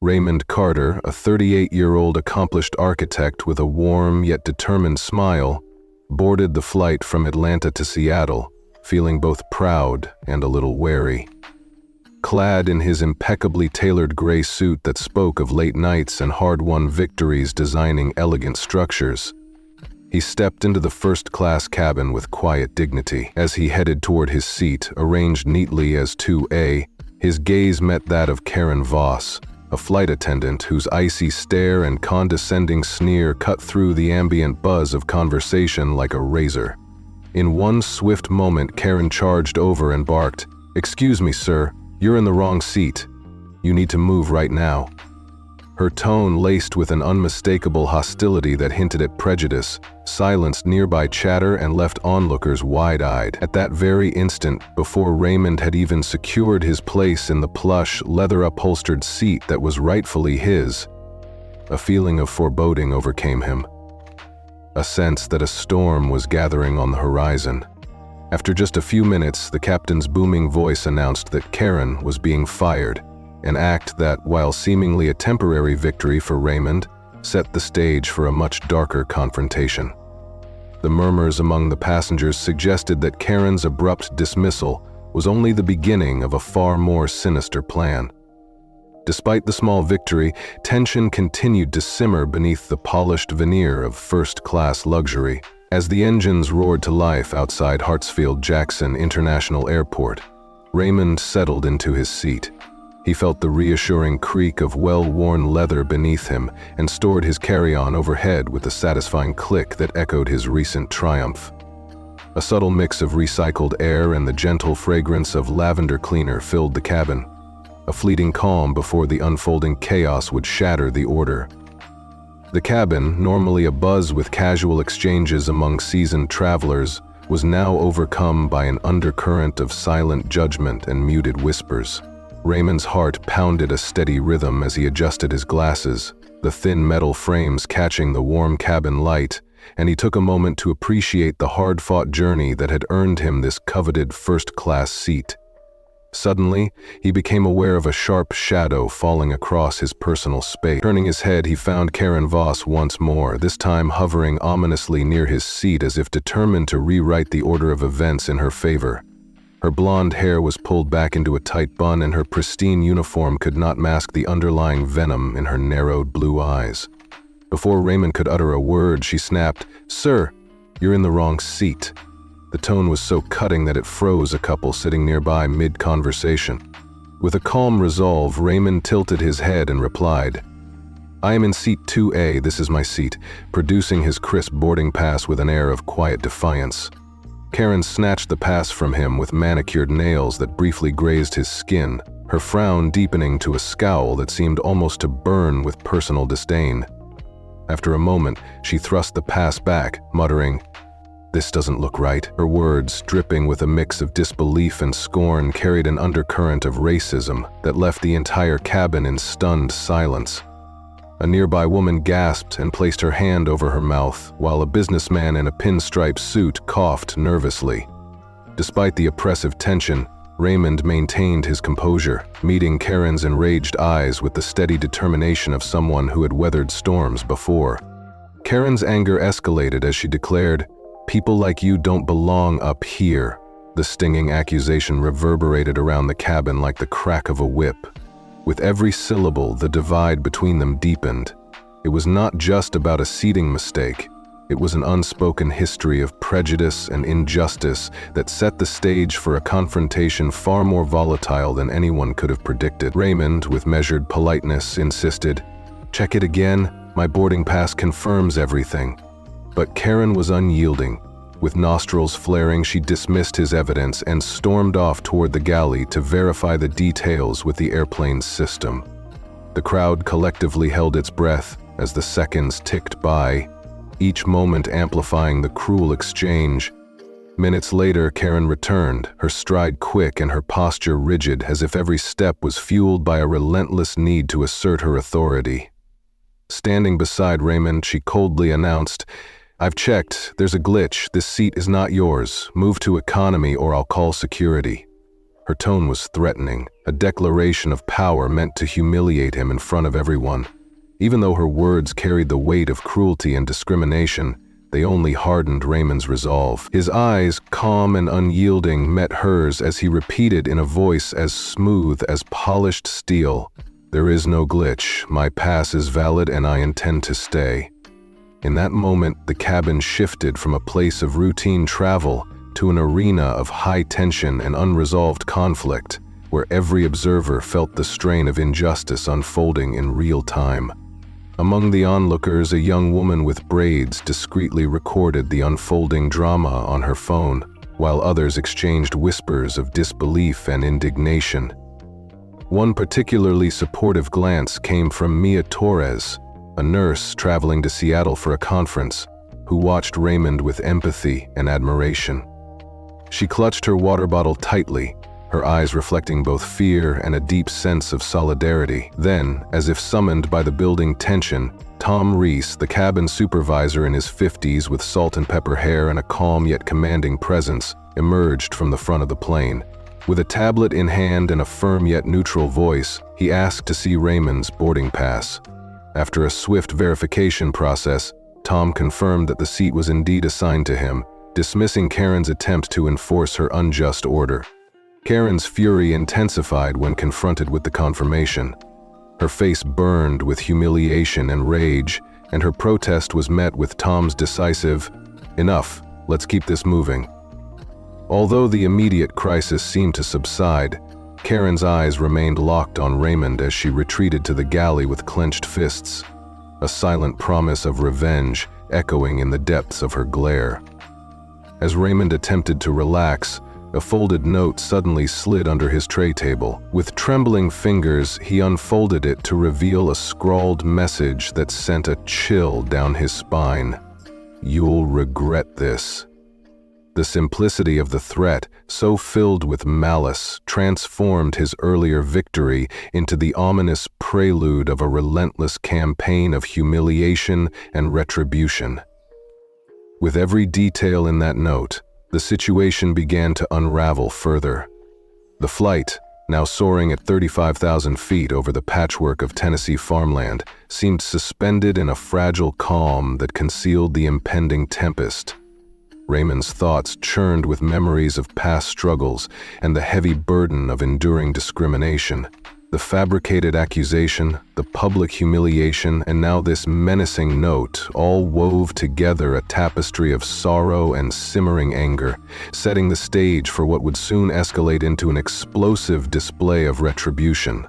Raymond Carter, a 38-year-old accomplished architect with a warm yet determined smile, boarded the flight from Atlanta to Seattle, feeling both proud and a little wary. Clad in his impeccably tailored gray suit that spoke of late nights and hard-won victories designing elegant structures, he stepped into the first-class cabin with quiet dignity. As he headed toward his seat, arranged neatly as 2A, his gaze met that of Karen Voss, a flight attendant whose icy stare and condescending sneer cut through the ambient buzz of conversation like a razor. In one swift moment, Karen charged over and barked, "Excuse me, sir, you're in the wrong seat. You need to move right now." Her tone, laced with an unmistakable hostility that hinted at prejudice, silenced nearby chatter and left onlookers wide-eyed. At that very instant, before Raymond had even secured his place in the plush, leather-upholstered seat that was rightfully his, a feeling of foreboding overcame him. A sense that a storm was gathering on the horizon. After just a few minutes, the captain's booming voice announced that Karen was being fired, an act that, while seemingly a temporary victory for Raymond, set the stage for a much darker confrontation. The murmurs among the passengers suggested that Karen's abrupt dismissal was only the beginning of a far more sinister plan. Despite the small victory, tension continued to simmer beneath the polished veneer of first-class luxury. As the engines roared to life outside Hartsfield-Jackson International Airport, Raymond settled into his seat. He felt the reassuring creak of well-worn leather beneath him and stored his carry-on overhead with the satisfying click that echoed his recent triumph. A subtle mix of recycled air and the gentle fragrance of lavender cleaner filled the cabin, a fleeting calm before the unfolding chaos would shatter the order. The cabin, normally abuzz with casual exchanges among seasoned travelers, was now overcome by an undercurrent of silent judgment and muted whispers. Raymond's heart pounded a steady rhythm as he adjusted his glasses, the thin metal frames catching the warm cabin light, and he took a moment to appreciate the hard-fought journey that had earned him this coveted first-class seat. Suddenly, he became aware of a sharp shadow falling across his personal space. Turning his head, he found Karen Voss once more, this time hovering ominously near his seat as if determined to rewrite the order of events in her favor. Her blonde hair was pulled back into a tight bun, and her pristine uniform could not mask the underlying venom in her narrowed blue eyes. Before Raymond could utter a word, she snapped, "Sir, you're in the wrong seat." The tone was so cutting that it froze a couple sitting nearby mid-conversation. With a calm resolve, Raymond tilted his head and replied, "I am in seat 2A, this is my seat," producing his crisp boarding pass with an air of quiet defiance. Karen snatched the pass from him with manicured nails that briefly grazed his skin, her frown deepening to a scowl that seemed almost to burn with personal disdain. After a moment, she thrust the pass back, muttering, "This doesn't look right." Her words, dripping with a mix of disbelief and scorn, carried an undercurrent of racism that left the entire cabin in stunned silence. A nearby woman gasped and placed her hand over her mouth, while a businessman in a pinstripe suit coughed nervously. Despite the oppressive tension, Raymond maintained his composure, meeting Karen's enraged eyes with the steady determination of someone who had weathered storms before. Karen's anger escalated as she declared, "People like you don't belong up here." The stinging accusation reverberated around the cabin like the crack of a whip. With every syllable, the divide between them deepened. It was not just about a seating mistake. It was an unspoken history of prejudice and injustice that set the stage for a confrontation far more volatile than anyone could have predicted. Raymond, with measured politeness, insisted, "Check it again, my boarding pass confirms everything." But Karen was unyielding. With nostrils flaring, she dismissed his evidence and stormed off toward the galley to verify the details with the airplane's system. The crowd collectively held its breath as the seconds ticked by, each moment amplifying the cruel exchange. Minutes later, Karen returned, her stride quick and her posture rigid, as if every step was fueled by a relentless need to assert her authority. Standing beside Raymond, she coldly announced, "I've checked, there's a glitch, this seat is not yours, move to economy or I'll call security." Her tone was threatening, a declaration of power meant to humiliate him in front of everyone. Even though her words carried the weight of cruelty and discrimination, they only hardened Raymond's resolve. His eyes, calm and unyielding, met hers as he repeated in a voice as smooth as polished steel, "There is no glitch. My pass is valid and I intend to stay." In that moment, the cabin shifted from a place of routine travel to an arena of high tension and unresolved conflict, where every observer felt the strain of injustice unfolding in real time. Among the onlookers, a young woman with braids discreetly recorded the unfolding drama on her phone, while others exchanged whispers of disbelief and indignation. One particularly supportive glance came from Mia Torres, a nurse traveling to Seattle for a conference, who watched Raymond with empathy and admiration. She clutched her water bottle tightly, her eyes reflecting both fear and a deep sense of solidarity. Then, as if summoned by the building tension, Tom Reese, the cabin supervisor in his 50s with salt and pepper hair and a calm yet commanding presence, emerged from the front of the plane. With a tablet in hand and a firm yet neutral voice, he asked to see Raymond's boarding pass. After a swift verification process, Tom confirmed that the seat was indeed assigned to him, dismissing Karen's attempt to enforce her unjust order. Karen's fury intensified when confronted with the confirmation. Her face burned with humiliation and rage, and her protest was met with Tom's decisive, "Enough, let's keep this moving." Although the immediate crisis seemed to subside, Karen's eyes remained locked on Raymond as she retreated to the galley with clenched fists, a silent promise of revenge echoing in the depths of her glare. As Raymond attempted to relax, a folded note suddenly slid under his tray table. With trembling fingers, he unfolded it to reveal a scrawled message that sent a chill down his spine. "You'll regret this." The simplicity of the threat, so filled with malice, transformed his earlier victory into the ominous prelude of a relentless campaign of humiliation and retribution. With every detail in that note, the situation began to unravel further. The flight, now soaring at 35,000 feet over the patchwork of Tennessee farmland, seemed suspended in a fragile calm that concealed the impending tempest. Raymond's thoughts churned with memories of past struggles and the heavy burden of enduring discrimination. The fabricated accusation, the public humiliation, and now this menacing note all wove together a tapestry of sorrow and simmering anger, setting the stage for what would soon escalate into an explosive display of retribution.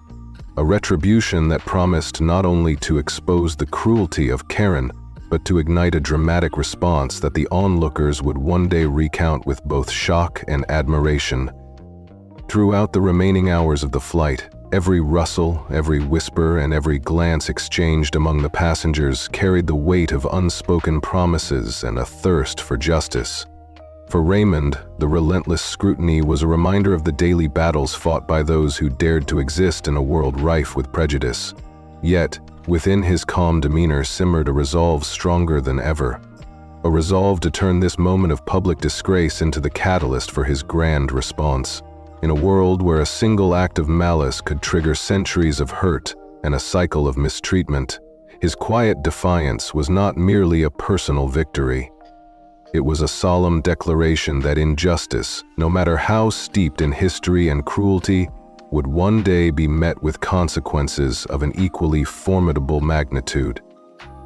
A retribution that promised not only to expose the cruelty of Karen, but to ignite a dramatic response that the onlookers would one day recount with both shock and admiration. Throughout the remaining hours of the flight, every rustle, every whisper, and every glance exchanged among the passengers carried the weight of unspoken promises and a thirst for justice. For Raymond, the relentless scrutiny was a reminder of the daily battles fought by those who dared to exist in a world rife with prejudice. Yet, within his calm demeanor simmered a resolve stronger than ever. A resolve to turn this moment of public disgrace into the catalyst for his grand response. In a world where a single act of malice could trigger centuries of hurt and a cycle of mistreatment, his quiet defiance was not merely a personal victory. It was a solemn declaration that injustice, no matter how steeped in history and cruelty, would one day be met with consequences of an equally formidable magnitude.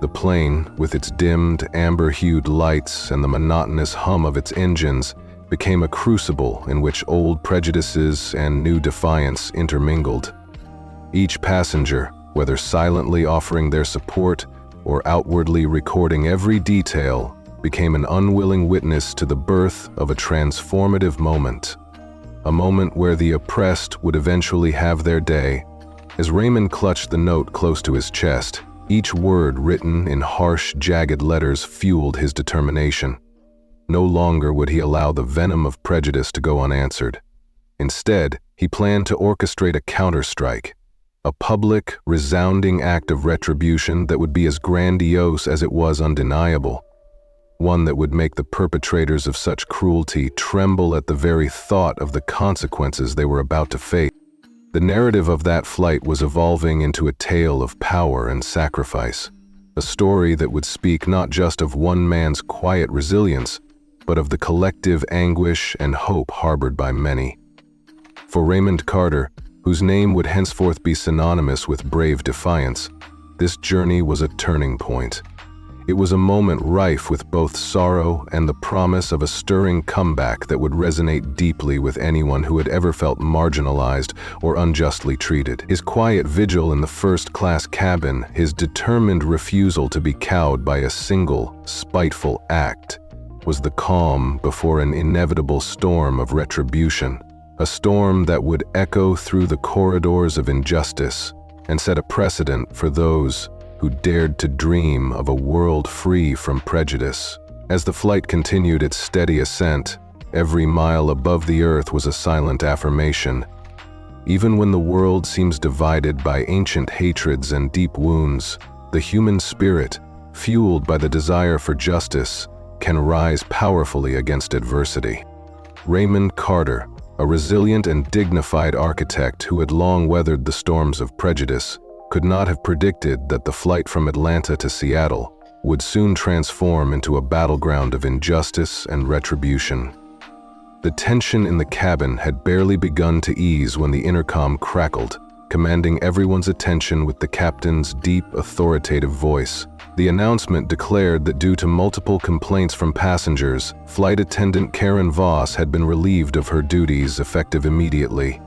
The plane, with its dimmed, amber-hued lights and the monotonous hum of its engines, became a crucible in which old prejudices and new defiance intermingled. Each passenger, whether silently offering their support or outwardly recording every detail, became an unwilling witness to the birth of a transformative moment. A moment where the oppressed would eventually have their day. As Raymond clutched the note close to his chest, each word written in harsh, jagged letters fueled his determination. No longer would he allow the venom of prejudice to go unanswered. Instead, he planned to orchestrate a counterstrike, a public, resounding act of retribution that would be as grandiose as it was undeniable. one that would make the perpetrators of such cruelty tremble at the very thought of the consequences they were about to face. The narrative of that flight was evolving into a tale of power and sacrifice, a story that would speak not just of one man's quiet resilience, but of the collective anguish and hope harbored by many. For Raymond Carter, whose name would henceforth be synonymous with brave defiance, this journey was a turning point. It was a moment rife with both sorrow and the promise of a stirring comeback that would resonate deeply with anyone who had ever felt marginalized or unjustly treated. His quiet vigil in the first-class cabin, his determined refusal to be cowed by a single, spiteful act, was the calm before an inevitable storm of retribution, a storm that would echo through the corridors of injustice and set a precedent for those who dared to dream of a world free from prejudice. As the flight continued its steady ascent, every mile above the earth was a silent affirmation. Even when the world seems divided by ancient hatreds and deep wounds, the human spirit, fueled by the desire for justice, can rise powerfully against adversity. Raymond Carter, a resilient and dignified architect who had long weathered the storms of prejudice, could not have predicted that the flight from Atlanta to Seattle would soon transform into a battleground of injustice and retribution. The tension in the cabin had barely begun to ease when the intercom crackled, commanding everyone's attention with the captain's deep, authoritative voice. The announcement declared that due to multiple complaints from passengers, flight attendant Karen Voss had been relieved of her duties effective immediately.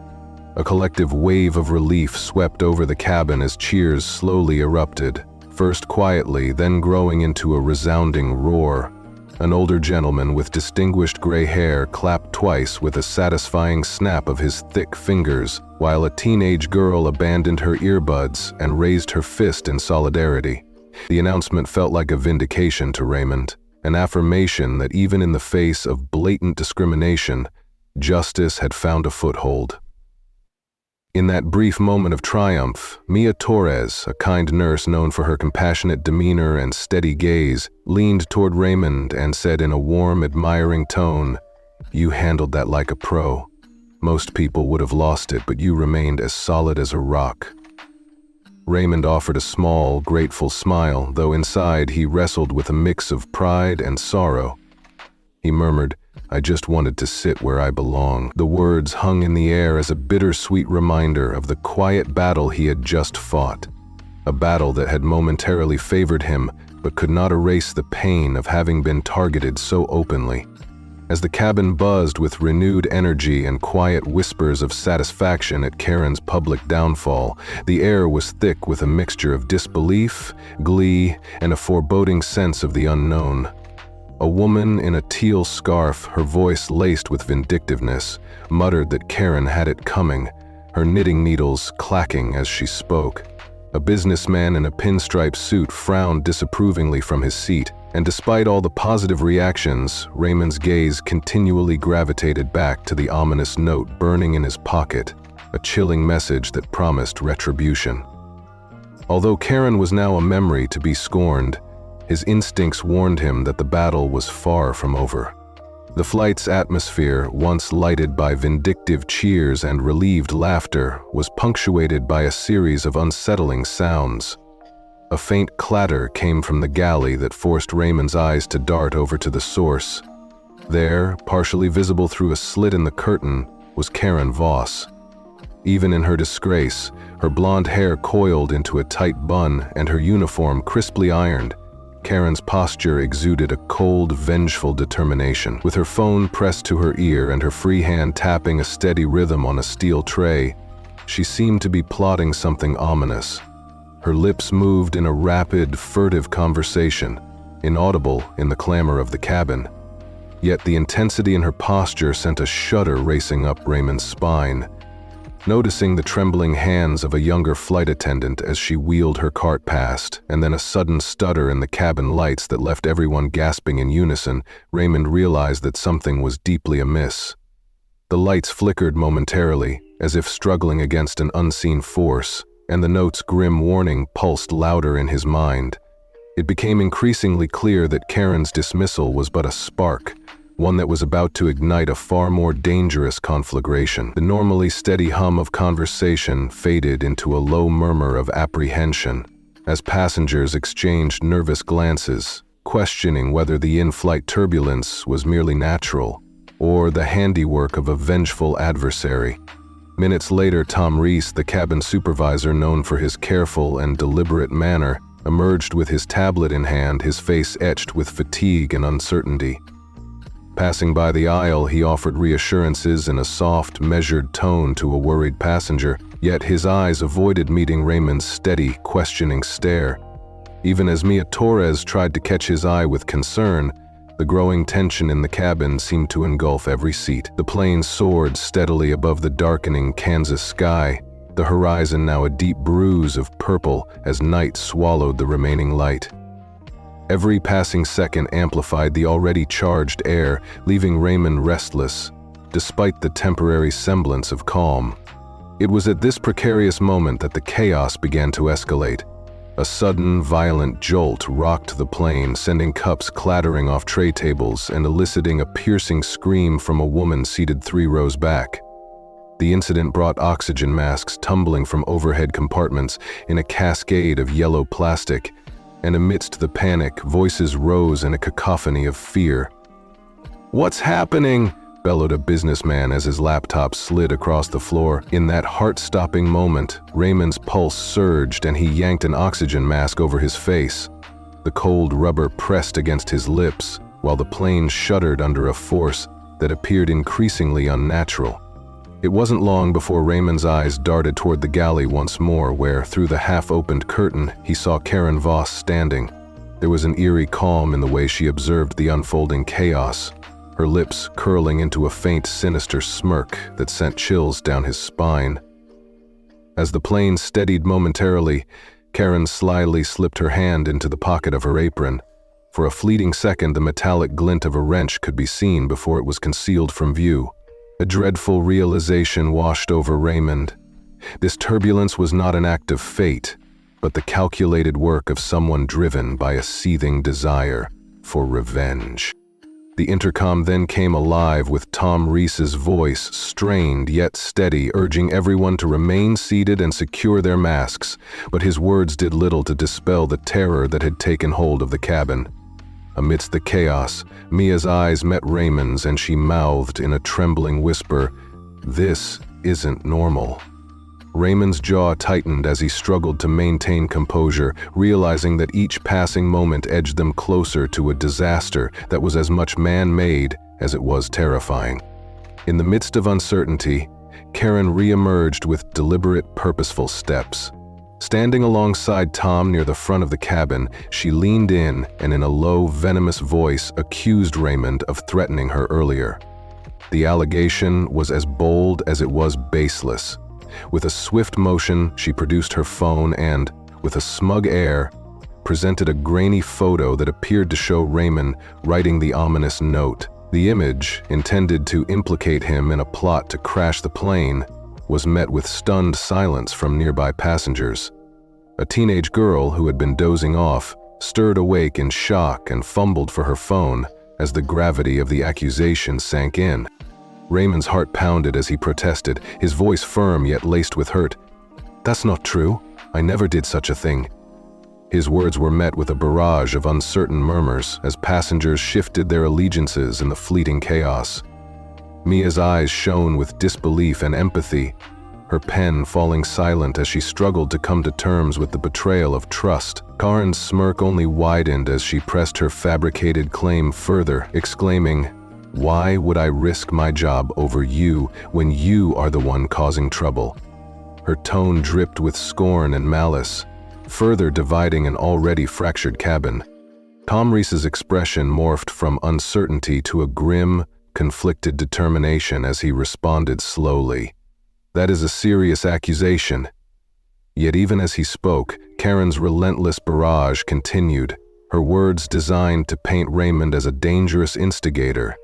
A collective wave of relief swept over the cabin as cheers slowly erupted, first quietly, then growing into a resounding roar. An older gentleman with distinguished gray hair clapped twice with a satisfying snap of his thick fingers, while a teenage girl abandoned her earbuds and raised her fist in solidarity. The announcement felt like a vindication to Raymond, an affirmation that even in the face of blatant discrimination, justice had found a foothold. In that brief moment of triumph, Mia Torres, a kind nurse known for her compassionate demeanor and steady gaze, leaned toward Raymond and said in a warm, admiring tone, "You handled that like a pro. Most people would have lost it, but you remained as solid as a rock." Raymond offered a small, grateful smile, though inside he wrestled with a mix of pride and sorrow. He murmured, "I just wanted to sit where I belong." The words hung in the air as a bittersweet reminder of the quiet battle he had just fought, a battle that had momentarily favored him but could not erase the pain of having been targeted so openly. As the cabin buzzed with renewed energy and quiet whispers of satisfaction at Karen's public downfall, the air was thick with a mixture of disbelief, glee, and a foreboding sense of the unknown. A woman in a teal scarf, her voice laced with vindictiveness, muttered that Karen had it coming, her knitting needles clacking as she spoke. A businessman in a pinstripe suit frowned disapprovingly from his seat, and despite all the positive reactions, Raymond's gaze continually gravitated back to the ominous note burning in his pocket, a chilling message that promised retribution. Although Karen was now a memory to be scorned, his instincts warned him that the battle was far from over. The flight's atmosphere, once lighted by vindictive cheers and relieved laughter, was punctuated by a series of unsettling sounds. A faint clatter came from the galley that forced Raymond's eyes to dart over to the source. There, partially visible through a slit in the curtain, was Karen Voss. Even in her disgrace, her blonde hair coiled into a tight bun and her uniform crisply ironed, Karen's posture exuded a cold, vengeful determination. With her phone pressed to her ear and her free hand tapping a steady rhythm on a steel tray, she seemed to be plotting something ominous. Her lips moved in a rapid, furtive conversation, inaudible in the clamor of the cabin. Yet the intensity in her posture sent a shudder racing up Raymond's spine. Noticing the trembling hands of a younger flight attendant as she wheeled her cart past, and then a sudden stutter in the cabin lights that left everyone gasping in unison, Raymond realized that something was deeply amiss. The lights flickered momentarily, as if struggling against an unseen force, and the note's grim warning pulsed louder in his mind. It became increasingly clear that Karen's dismissal was but a spark, one that was about to ignite a far more dangerous conflagration. The normally steady hum of conversation faded into a low murmur of apprehension as passengers exchanged nervous glances, questioning whether the in-flight turbulence was merely natural or the handiwork of a vengeful adversary. Minutes later, Tom Reese, the cabin supervisor known for his careful and deliberate manner, emerged with his tablet in hand, his face etched with fatigue and uncertainty. Passing by the aisle, he offered reassurances in a soft, measured tone to a worried passenger, yet his eyes avoided meeting Raymond's steady, questioning stare. Even as Mia Torres tried to catch his eye with concern, the growing tension in the cabin seemed to engulf every seat. The plane soared steadily above the darkening Kansas sky, the horizon now a deep bruise of purple as night swallowed the remaining light. Every passing second amplified the already charged air, leaving Raymond restless, despite the temporary semblance of calm. It was at this precarious moment that the chaos began to escalate. A sudden, violent jolt rocked the plane, sending cups clattering off tray tables and eliciting a piercing scream from a woman seated 3 rows back. The incident brought oxygen masks tumbling from overhead compartments in a cascade of yellow plastic, and amidst the panic, voices rose in a cacophony of fear. "What's happening?" bellowed a businessman as his laptop slid across the floor. In that heart-stopping moment, Raymond's pulse surged and he yanked an oxygen mask over his face. The cold rubber pressed against his lips, while the plane shuddered under a force that appeared increasingly unnatural. It wasn't long before Raymond's eyes darted toward the galley once more, where, through the half-opened curtain, he saw Karen Voss standing. There was an eerie calm in the way she observed the unfolding chaos, her lips curling into a faint, sinister smirk that sent chills down his spine. As the plane steadied momentarily, Karen slyly slipped her hand into the pocket of her apron. For a fleeting second, the metallic glint of a wrench could be seen before it was concealed from view. A dreadful realization washed over Raymond. This turbulence was not an act of fate, but the calculated work of someone driven by a seething desire for revenge. The intercom then came alive with Tom Reese's voice, strained yet steady, urging everyone to remain seated and secure their masks, but his words did little to dispel the terror that had taken hold of the cabin. Amidst the chaos, Mia's eyes met Raymond's and she mouthed in a trembling whisper, "This isn't normal." Raymond's jaw tightened as he struggled to maintain composure, realizing that each passing moment edged them closer to a disaster that was as much man-made as it was terrifying. In the midst of uncertainty, Karen re-emerged with deliberate, purposeful steps. Standing alongside Tom near the front of the cabin, she leaned in and in a low, venomous voice accused Raymond of threatening her earlier. The allegation was as bold as it was baseless. With a swift motion, she produced her phone and, with a smug air, presented a grainy photo that appeared to show Raymond writing the ominous note. The image, intended to implicate him in a plot to crash the plane, was met with stunned silence from nearby passengers. A teenage girl who had been dozing off stirred awake in shock and fumbled for her phone as the gravity of the accusation sank in. Raymond's heart pounded as he protested, his voice firm yet laced with hurt. "That's not true. I never did such a thing." His words were met with a barrage of uncertain murmurs as passengers shifted their allegiances in the fleeting chaos. Mia's eyes shone with disbelief and empathy, her pen falling silent as she struggled to come to terms with the betrayal of trust. Karen's smirk only widened as she pressed her fabricated claim further, exclaiming, "Why would I risk my job over you when you are the one causing trouble?" Her tone dripped with scorn and malice, further dividing an already fractured cabin. Tom Reese's expression morphed from uncertainty to a grim, conflicted determination as he responded slowly, "That is a serious accusation." Yet even as he spoke, Karen's relentless barrage continued, her words designed to paint Raymond as a dangerous instigator.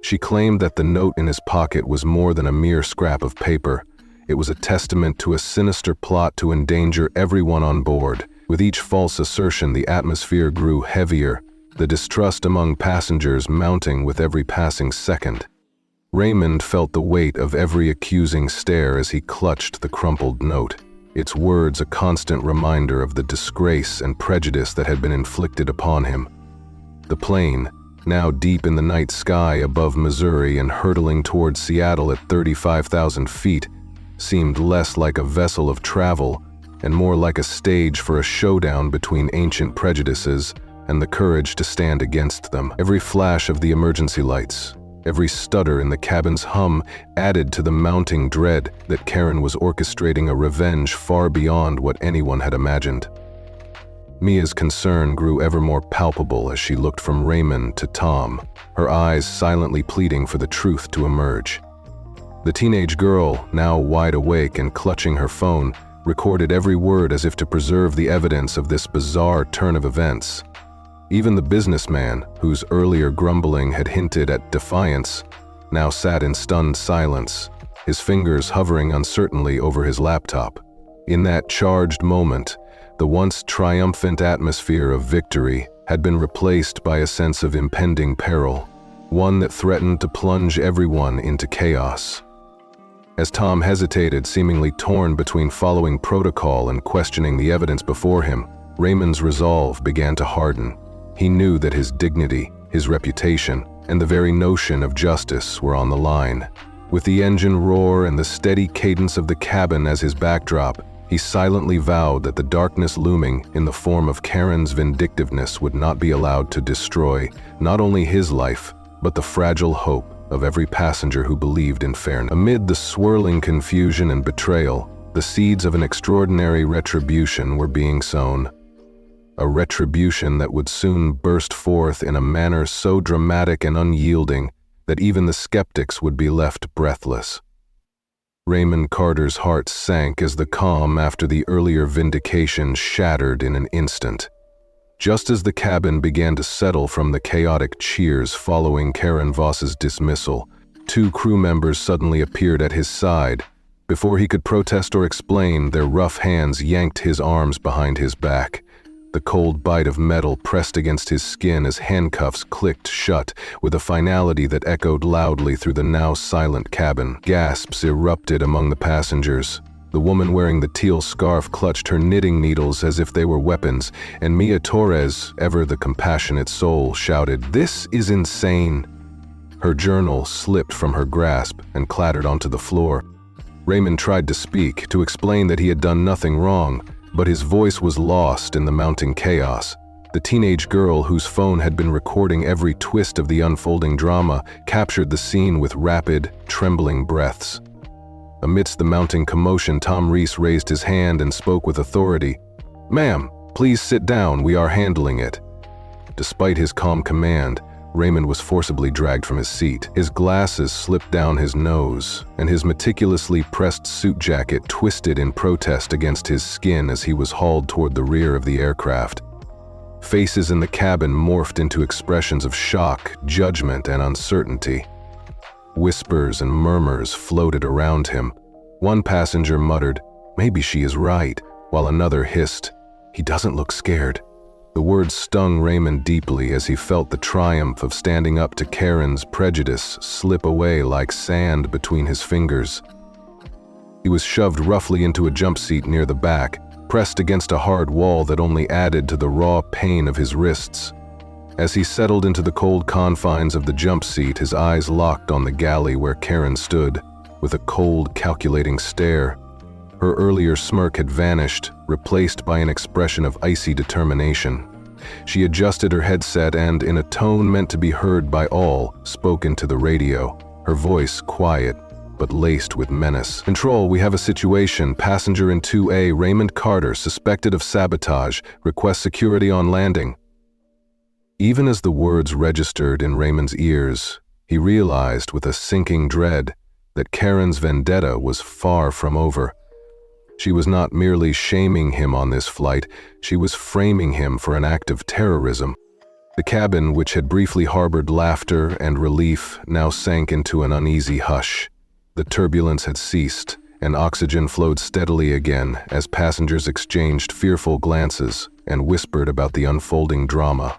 She claimed that the note in his pocket was more than a mere scrap of paper. It was a testament to a sinister plot to endanger everyone on board, With each false assertion, the atmosphere grew heavier, the distrust among passengers mounting with every passing second. Raymond felt the weight of every accusing stare as he clutched the crumpled note, its words a constant reminder of the disgrace and prejudice that had been inflicted upon him. The plane, now deep in the night sky above Missouri and hurtling towards Seattle at 35,000 feet, seemed less like a vessel of travel and more like a stage for a showdown between ancient prejudices and the courage to stand against them. Every flash of the emergency lights, every stutter in the cabin's hum added to the mounting dread that Karen was orchestrating a revenge far beyond what anyone had imagined. Mia's concern grew ever more palpable as she looked from Raymond to Tom, her eyes silently pleading for the truth to emerge. The teenage girl, now wide awake and clutching her phone, recorded every word as if to preserve the evidence of this bizarre turn of events. Even the businessman, whose earlier grumbling had hinted at defiance, now sat in stunned silence, his fingers hovering uncertainly over his laptop. In that charged moment, the once triumphant atmosphere of victory had been replaced by a sense of impending peril, one that threatened to plunge everyone into chaos. As Tom hesitated, seemingly torn between following protocol and questioning the evidence before him, Raymond's resolve began to harden. He knew that his dignity, his reputation, and the very notion of justice were on the line. With the engine roar and the steady cadence of the cabin as his backdrop, he silently vowed that the darkness looming in the form of Karen's vindictiveness would not be allowed to destroy not only his life, but the fragile hope of every passenger who believed in fairness. Amid the swirling confusion and betrayal, the seeds of an extraordinary retribution were being sown. A retribution that would soon burst forth in a manner so dramatic and unyielding that even the skeptics would be left breathless. Raymond Carter's heart sank as the calm after the earlier vindication shattered in an instant. Just as the cabin began to settle from the chaotic cheers following Karen Voss's dismissal, two crew members suddenly appeared at his side. Before he could protest or explain, their rough hands yanked his arms behind his back. The cold bite of metal pressed against his skin as handcuffs clicked shut with a finality that echoed loudly through the now silent cabin. Gasps erupted among the passengers. The woman wearing the teal scarf clutched her knitting needles as if they were weapons, and Mia Torres, ever the compassionate soul, shouted, "This is insane!" Her journal slipped from her grasp and clattered onto the floor. Raymond tried to speak, to explain that he had done nothing wrong, but his voice was lost in the mounting chaos. The teenage girl, whose phone had been recording every twist of the unfolding drama, captured the scene with rapid, trembling breaths. Amidst the mounting commotion, Tom Reese raised his hand and spoke with authority. "Ma'am, please sit down, we are handling it." Despite his calm command, Raymond was forcibly dragged from his seat. His glasses slipped down his nose, and his meticulously pressed suit jacket twisted in protest against his skin as he was hauled toward the rear of the aircraft. Faces in the cabin morphed into expressions of shock, judgment, and uncertainty. Whispers and murmurs floated around him. One passenger muttered, "Maybe she is right," while another hissed, "He doesn't look scared." The words stung Raymond deeply as he felt the triumph of standing up to Karen's prejudice slip away like sand between his fingers. He was shoved roughly into a jump seat near the back, pressed against a hard wall that only added to the raw pain of his wrists. As he settled into the cold confines of the jump seat, his eyes locked on the galley where Karen stood, with a cold, calculating stare. Her earlier smirk had vanished, replaced by an expression of icy determination. She adjusted her headset and, in a tone meant to be heard by all, spoke into the radio, her voice quiet but laced with menace. "Control, we have a situation. Passenger in 2A, Raymond Carter, suspected of sabotage. Request security on landing." Even as the words registered in Raymond's ears, he realized with a sinking dread that Karen's vendetta was far from over. She was not merely shaming him on this flight, she was framing him for an act of terrorism. The cabin, which had briefly harbored laughter and relief, now sank into an uneasy hush. The turbulence had ceased, and oxygen flowed steadily again as passengers exchanged fearful glances and whispered about the unfolding drama.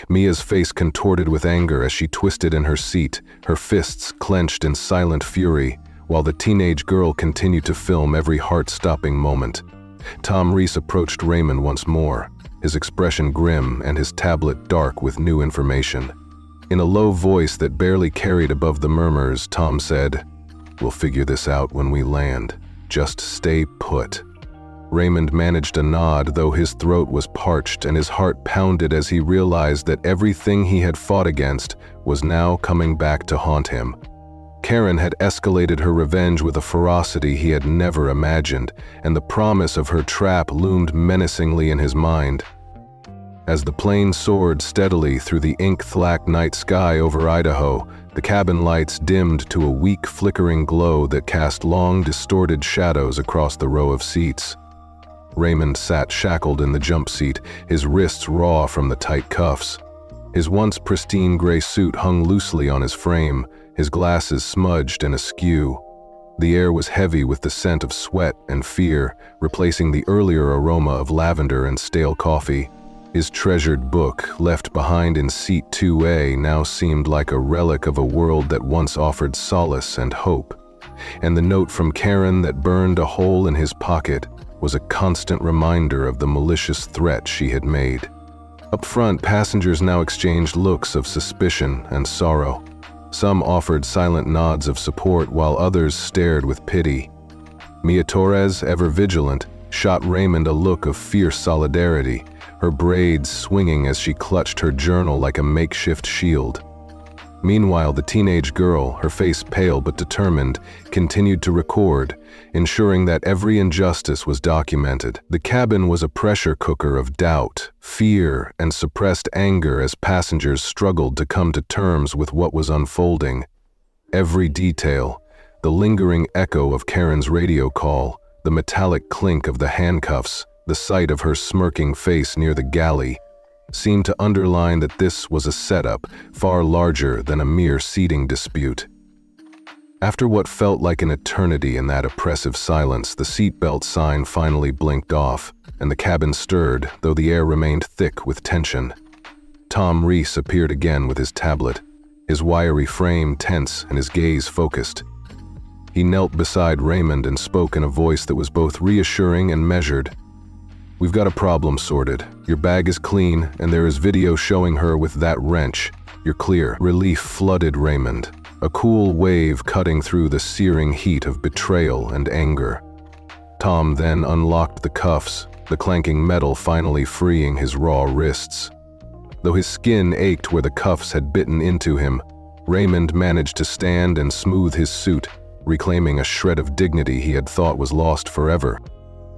Mia's face contorted with anger as she twisted in her seat, her fists clenched in silent fury, while the teenage girl continued to film every heart-stopping moment. Tom Reese approached Raymond once more, his expression grim and his tablet dark with new information. In a low voice that barely carried above the murmurs, Tom said, "We'll figure this out when we land. Just stay put." Raymond managed a nod, though his throat was parched and his heart pounded as he realized that everything he had fought against was now coming back to haunt him. Karen had escalated her revenge with a ferocity he had never imagined, and the promise of her trap loomed menacingly in his mind. As the plane soared steadily through the ink-black night sky over Idaho, the cabin lights dimmed to a weak, flickering glow that cast long, distorted shadows across the row of seats. Raymond sat shackled in the jump seat, his wrists raw from the tight cuffs. His once pristine gray suit hung loosely on his frame, his glasses smudged and askew. The air was heavy with the scent of sweat and fear, replacing the earlier aroma of lavender and stale coffee. His treasured book, left behind in seat 2A, now seemed like a relic of a world that once offered solace and hope. And the note from Karen that burned a hole in his pocket was a constant reminder of the malicious threat she had made. Up front, passengers now exchanged looks of suspicion and sorrow. Some offered silent nods of support while others stared with pity. Mia Torres, ever vigilant, shot Raymond a look of fierce solidarity, her braids swinging as she clutched her journal like a makeshift shield. Meanwhile, the teenage girl, her face pale but determined, continued to record, ensuring that every injustice was documented. The cabin was a pressure cooker of doubt, fear, and suppressed anger as passengers struggled to come to terms with what was unfolding. Every detail, the lingering echo of Karen's radio call, the metallic clink of the handcuffs, the sight of her smirking face near the galley, seemed to underline that this was a setup far larger than a mere seating dispute. After what felt like an eternity in that oppressive silence, the seatbelt sign finally blinked off, and the cabin stirred, though the air remained thick with tension. Tom Reese appeared again with his tablet, his wiry frame tense and his gaze focused. He knelt beside Raymond and spoke in a voice that was both reassuring and measured. "We've got a problem sorted. Your bag is clean, and there is video showing her with that wrench. You're clear." Relief flooded Raymond, a cool wave cutting through the searing heat of betrayal and anger. Tom then unlocked the cuffs, the clanking metal finally freeing his raw wrists. Though his skin ached where the cuffs had bitten into him, Raymond managed to stand and smooth his suit, reclaiming a shred of dignity he had thought was lost forever.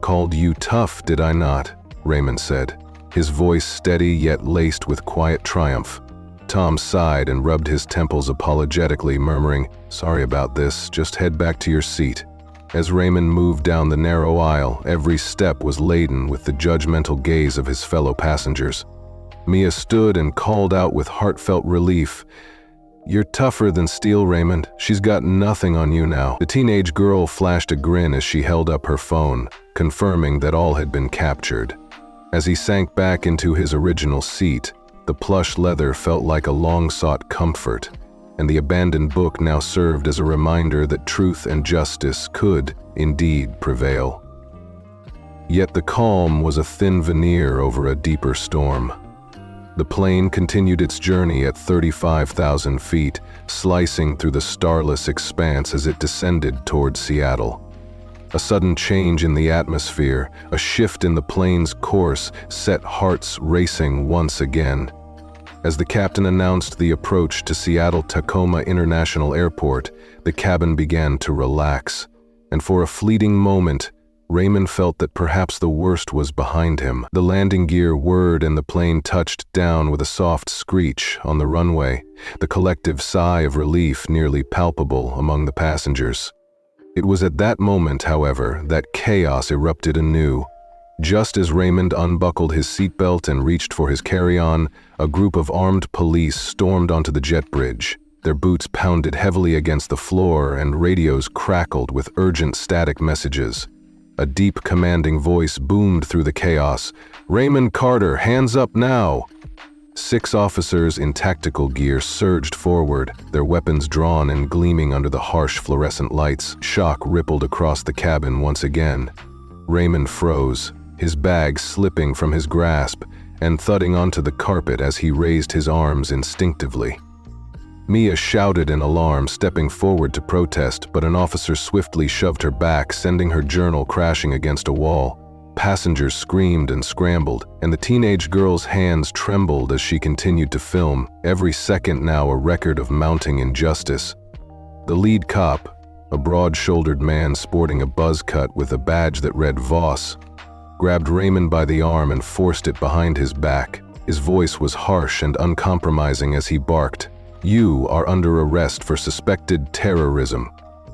"Called you tough, did I not?" Raymond said, his voice steady yet laced with quiet triumph. Tom sighed and rubbed his temples apologetically, murmuring, "Sorry about this, just head back to your seat." As Raymond moved down the narrow aisle, every step was laden with the judgmental gaze of his fellow passengers. Mia stood and called out with heartfelt relief, "You're tougher than steel, Raymond. She's got nothing on you now." The teenage girl flashed a grin as she held up her phone, confirming that all had been captured. As he sank back into his original seat, the plush leather felt like a long-sought comfort, and the abandoned book now served as a reminder that truth and justice could, indeed, prevail. Yet the calm was a thin veneer over a deeper storm. The plane continued its journey at 35,000 feet, slicing through the starless expanse as it descended toward Seattle. A sudden change in the atmosphere, a shift in the plane's course, set hearts racing once again. As the captain announced the approach to Seattle-Tacoma International Airport, the cabin began to relax, and for a fleeting moment, Raymond felt that perhaps the worst was behind him. The landing gear whirred and the plane touched down with a soft screech on the runway, the collective sigh of relief nearly palpable among the passengers. It was at that moment, however, that chaos erupted anew. Just as Raymond unbuckled his seatbelt and reached for his carry-on, a group of armed police stormed onto the jet bridge. Their boots pounded heavily against the floor and radios crackled with urgent static messages. A deep, commanding voice boomed through the chaos. "Raymond Carter, hands up now!" 6 officers in tactical gear surged forward, their weapons drawn and gleaming under the harsh fluorescent lights. Shock rippled across the cabin once again. Raymond froze, his bag slipping from his grasp and thudding onto the carpet as he raised his arms instinctively. Mia shouted in alarm, stepping forward to protest, but an officer swiftly shoved her back, sending her journal crashing against a wall. Passengers screamed and scrambled, and the teenage girl's hands trembled as she continued to film, every second now a record of mounting injustice. The lead cop, a broad-shouldered man sporting a buzz cut with a badge that read Voss, grabbed Raymond by the arm and forced it behind his back. His voice was harsh and uncompromising as he barked, "You are under arrest for suspected terrorism.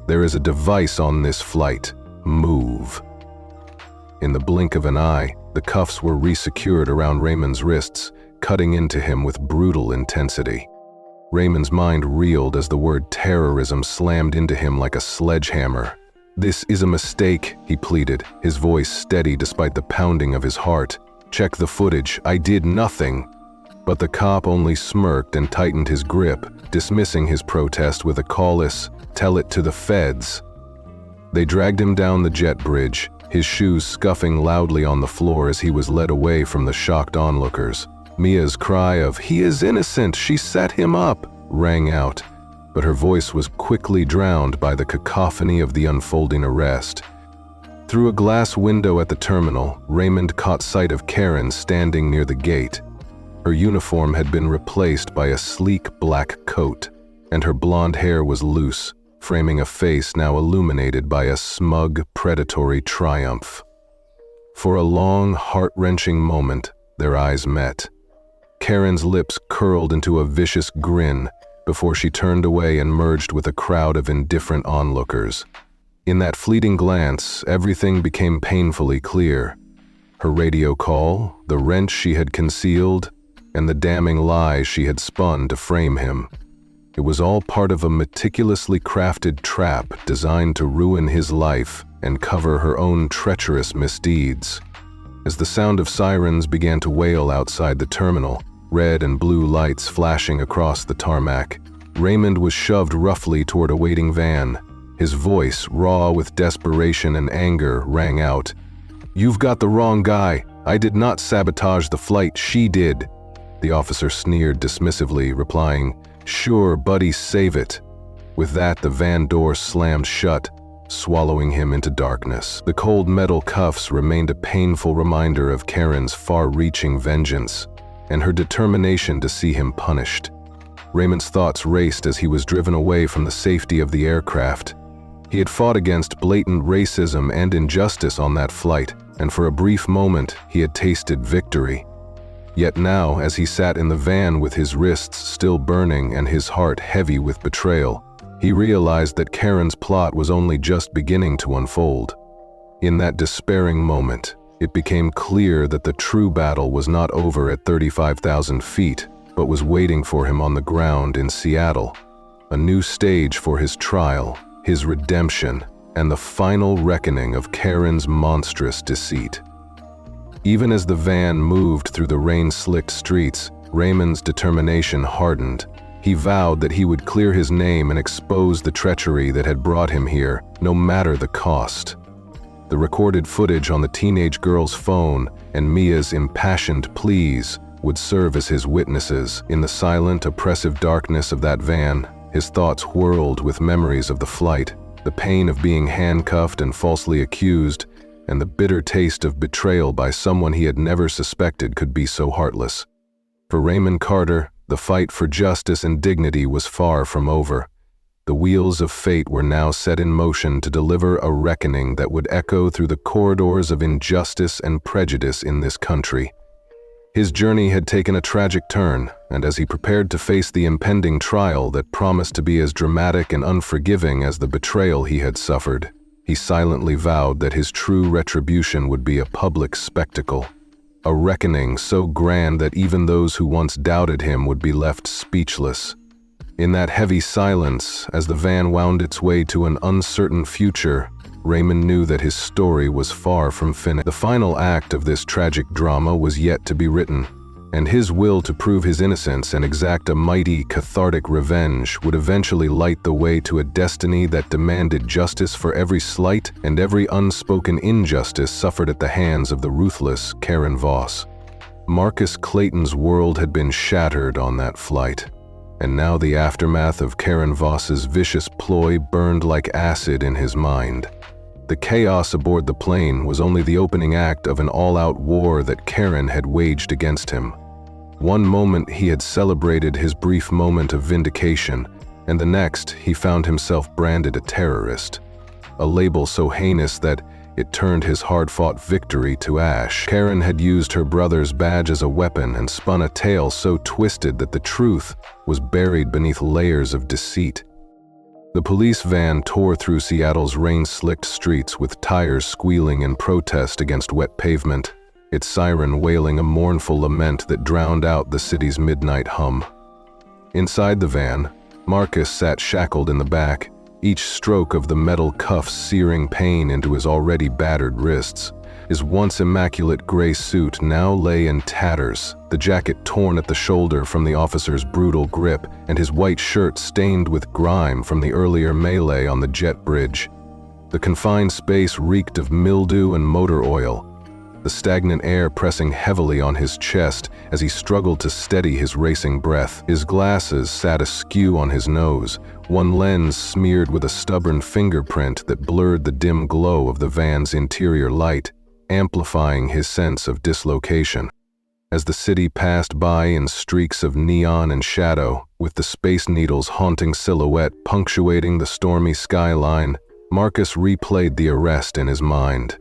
There is a device on this flight. Move." In the blink of an eye, the cuffs were resecured around Raymond's wrists, cutting into him with brutal intensity. Raymond's mind reeled as the word terrorism slammed into him like a sledgehammer. "This is a mistake," he pleaded, his voice steady despite the pounding of his heart. "Check the footage. I did nothing." But the cop only smirked and tightened his grip, dismissing his protest with a callous, "Tell it to the feds." They dragged him down the jet bridge, his shoes scuffing loudly on the floor as he was led away from the shocked onlookers. Mia's cry of, "He is innocent, she set him up," rang out, but her voice was quickly drowned by the cacophony of the unfolding arrest. Through a glass window at the terminal, Raymond caught sight of Karen standing near the gate. Her uniform had been replaced by a sleek black coat, and her blonde hair was loose, framing a face now illuminated by a smug, predatory triumph. For a long, heart-wrenching moment, their eyes met. Karen's lips curled into a vicious grin before she turned away and merged with a crowd of indifferent onlookers. In that fleeting glance, everything became painfully clear. Her radio call, the wrench she had concealed, and the damning lies she had spun to frame him. It was all part of a meticulously crafted trap designed to ruin his life and cover her own treacherous misdeeds. As the sound of sirens began to wail outside the terminal, red and blue lights flashing across the tarmac, Raymond was shoved roughly toward a waiting van. His voice, raw with desperation and anger, rang out, "You've got the wrong guy. I did not sabotage the flight, she did." The officer sneered dismissively, replying, "Sure, buddy, save it." With that, the van door slammed shut, swallowing him into darkness. The cold metal cuffs remained a painful reminder of Karen's far-reaching vengeance and her determination to see him punished. Raymond's thoughts raced as he was driven away from the safety of the aircraft. He had fought against blatant racism and injustice on that flight, and for a brief moment, he had tasted victory. Yet now, as he sat in the van with his wrists still burning and his heart heavy with betrayal, he realized that Karen's plot was only just beginning to unfold. In that despairing moment, it became clear that the true battle was not over at 35,000 feet, but was waiting for him on the ground in Seattle. A new stage for his trial, his redemption, and the final reckoning of Karen's monstrous deceit. Even as the van moved through the rain-slicked streets, Raymond's determination hardened. He vowed that he would clear his name and expose the treachery that had brought him here, no matter the cost. The recorded footage on the teenage girl's phone and Mia's impassioned pleas would serve as his witnesses. In the silent, oppressive darkness of that van, his thoughts whirled with memories of the flight, the pain of being handcuffed and falsely accused, and the bitter taste of betrayal by someone he had never suspected could be so heartless. For Raymond Carter, the fight for justice and dignity was far from over. The wheels of fate were now set in motion to deliver a reckoning that would echo through the corridors of injustice and prejudice in this country. His journey had taken a tragic turn, and as he prepared to face the impending trial that promised to be as dramatic and unforgiving as the betrayal he had suffered, he silently vowed that his true retribution would be a public spectacle, a reckoning so grand that even those who once doubted him would be left speechless. In that heavy silence, as the van wound its way to an uncertain future, Raymond knew that his story was far from finished. The final act of this tragic drama was yet to be written, and his will to prove his innocence and exact a mighty, cathartic revenge would eventually light the way to a destiny that demanded justice for every slight and every unspoken injustice suffered at the hands of the ruthless Karen Voss. Marcus Clayton's world had been shattered on that flight, and now the aftermath of Karen Voss's vicious ploy burned like acid in his mind. The chaos aboard the plane was only the opening act of an all-out war that Karen had waged against him. One moment he had celebrated his brief moment of vindication, and the next he found himself branded a terrorist, a label so heinous that it turned his hard-fought victory to ash. Karen had used her brother's badge as a weapon and spun a tale so twisted that the truth was buried beneath layers of deceit. The police van tore through Seattle's rain-slicked streets with tires squealing in protest against wet pavement, its siren wailing a mournful lament that drowned out the city's midnight hum. Inside the van, Marcus sat shackled in the back, each stroke of the metal cuffs searing pain into his already battered wrists. His once immaculate gray suit now lay in tatters, the jacket torn at the shoulder from the officer's brutal grip, and his white shirt stained with grime from the earlier melee on the jet bridge. The confined space reeked of mildew and motor oil, the stagnant air pressing heavily on his chest as he struggled to steady his racing breath. His glasses sat askew on his nose, one lens smeared with a stubborn fingerprint that blurred the dim glow of the van's interior light, amplifying his sense of dislocation. As the city passed by in streaks of neon and shadow, with the Space Needle's haunting silhouette punctuating the stormy skyline, Marcus replayed the arrest in his mind.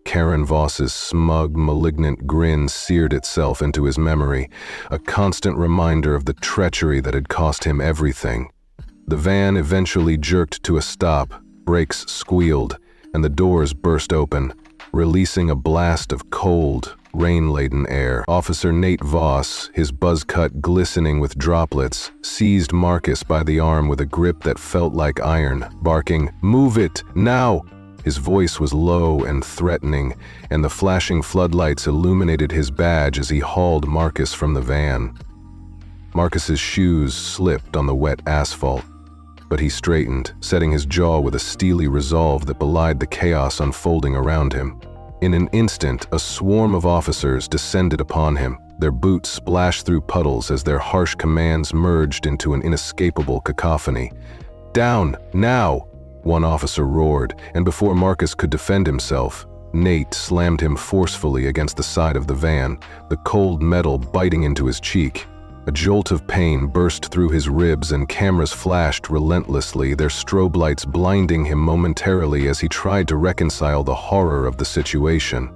Karen Voss's smug, malignant grin seared itself into his memory, a constant reminder of the treachery that had cost him everything. The van eventually jerked to a stop, brakes squealed, and the doors burst open, releasing a blast of cold, rain-laden air. Officer Nate Voss, his buzz cut glistening with droplets, seized Marcus by the arm with a grip that felt like iron, barking, "Move it, now!" His voice was low and threatening, and the flashing floodlights illuminated his badge as he hauled Marcus from the van. Marcus's shoes slipped on the wet asphalt, but he straightened, setting his jaw with a steely resolve that belied the chaos unfolding around him. In an instant, a swarm of officers descended upon him, their boots splashed through puddles as their harsh commands merged into an inescapable cacophony. "Down, now!" one officer roared, and before Marcus could defend himself, Nate slammed him forcefully against the side of the van, the cold metal biting into his cheek. A jolt of pain burst through his ribs and cameras flashed relentlessly, their strobe lights blinding him momentarily as he tried to reconcile the horror of the situation.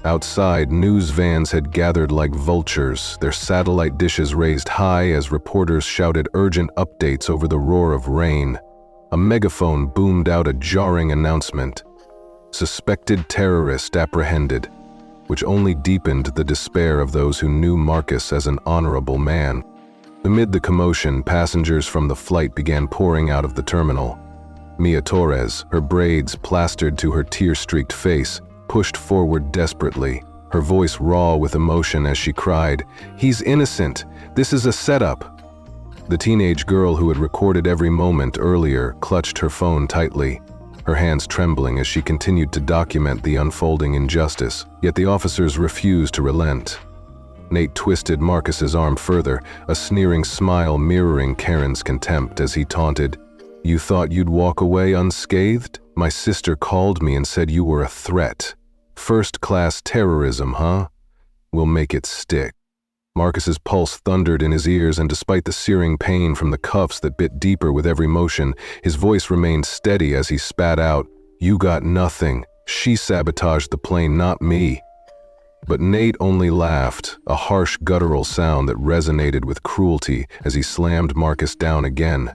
Outside, news vans had gathered like vultures, their satellite dishes raised high as reporters shouted urgent updates over the roar of rain. A megaphone boomed out a jarring announcement: "Suspected terrorist apprehended," which only deepened the despair of those who knew Marcus as an honorable man. Amid the commotion, passengers from the flight began pouring out of the terminal. Mia Torres, her braids plastered to her tear-streaked face, pushed forward desperately, her voice raw with emotion as she cried, "He's innocent! This is a setup!" The teenage girl who had recorded every moment earlier clutched her phone tightly, her hands trembling as she continued to document the unfolding injustice, yet the officers refused to relent. Nate twisted Marcus's arm further, a sneering smile mirroring Karen's contempt as he taunted, "You thought you'd walk away unscathed? My sister called me and said you were a threat. First-class terrorism, huh? We'll make it stick." Marcus's pulse thundered in his ears, and despite the searing pain from the cuffs that bit deeper with every motion, his voice remained steady as he spat out, "You got nothing. She sabotaged the plane, not me." But Nate only laughed, a harsh guttural sound that resonated with cruelty as he slammed Marcus down again.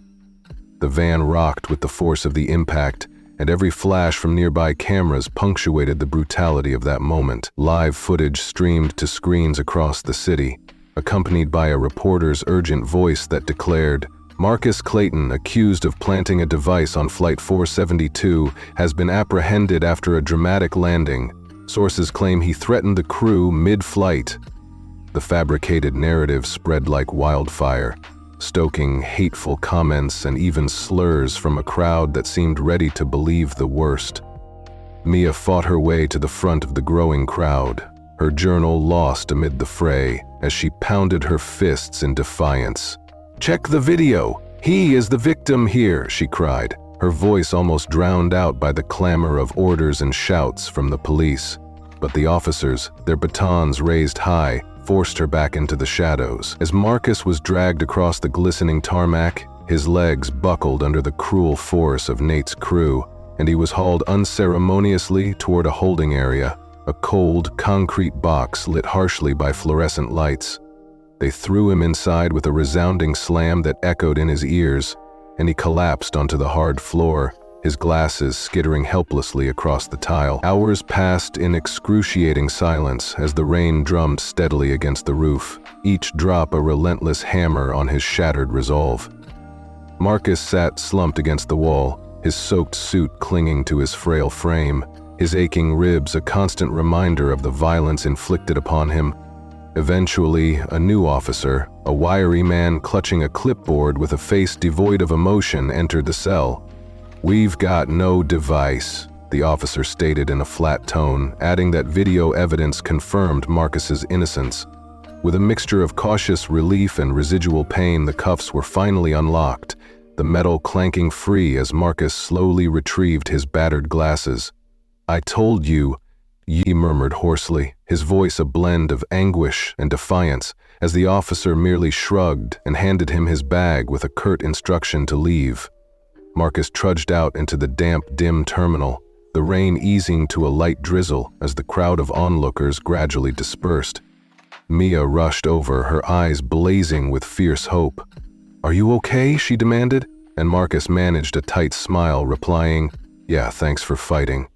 The van rocked with the force of the impact, and every flash from nearby cameras punctuated the brutality of that moment. Live footage streamed to screens across the city, accompanied by a reporter's urgent voice that declared, Marcus Clayton, accused of planting a device on Flight 472, has been apprehended after a dramatic landing. Sources claim he threatened the crew mid-flight. The fabricated narrative spread like wildfire, stoking hateful comments and even slurs from a crowd that seemed ready to believe the worst. Mia fought her way to the front of the growing crowd, her journal lost amid the fray as she pounded her fists in defiance. "Check the video! He is the victim here," she cried, her voice almost drowned out by the clamor of orders and shouts from the police. But the officers, their batons raised high, forced her back into the shadows. As Marcus was dragged across the glistening tarmac, his legs buckled under the cruel force of Nate's crew, and he was hauled unceremoniously toward a holding area, a cold, concrete box lit harshly by fluorescent lights. They threw him inside with a resounding slam that echoed in his ears, and he collapsed onto the hard floor, his glasses skittering helplessly across the tile. Hours passed in excruciating silence as the rain drummed steadily against the roof, each drop a relentless hammer on his shattered resolve. Marcus sat slumped against the wall, his soaked suit clinging to his frail frame, his aching ribs a constant reminder of the violence inflicted upon him. Eventually, a new officer, a wiry man clutching a clipboard with a face devoid of emotion, entered the cell. "We've got no device," the officer stated in a flat tone, adding that video evidence confirmed Marcus's innocence. With a mixture of cautious relief and residual pain, the cuffs were finally unlocked, the metal clanking free as Marcus slowly retrieved his battered glasses. "I told you," he murmured hoarsely, his voice a blend of anguish and defiance, as the officer merely shrugged and handed him his bag with a curt instruction to leave. Marcus trudged out into the damp, dim terminal, the rain easing to a light drizzle as the crowd of onlookers gradually dispersed. Mia rushed over, her eyes blazing with fierce hope. "Are you okay?" she demanded, and Marcus managed a tight smile, replying, "Yeah, thanks for fighting."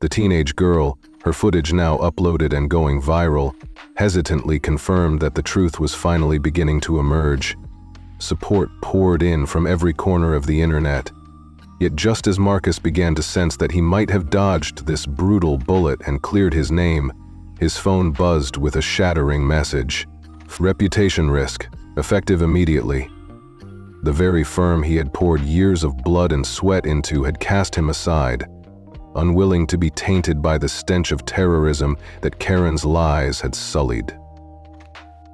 The teenage girl, her footage now uploaded and going viral, hesitantly confirmed that the truth was finally beginning to emerge. Support poured in from every corner of the internet. Yet just as Marcus began to sense that he might have dodged this brutal bullet and cleared his name, his phone buzzed with a shattering message. Reputation risk, effective immediately. The very firm he had poured years of blood and sweat into had cast him aside, unwilling to be tainted by the stench of terrorism that Karen's lies had sullied.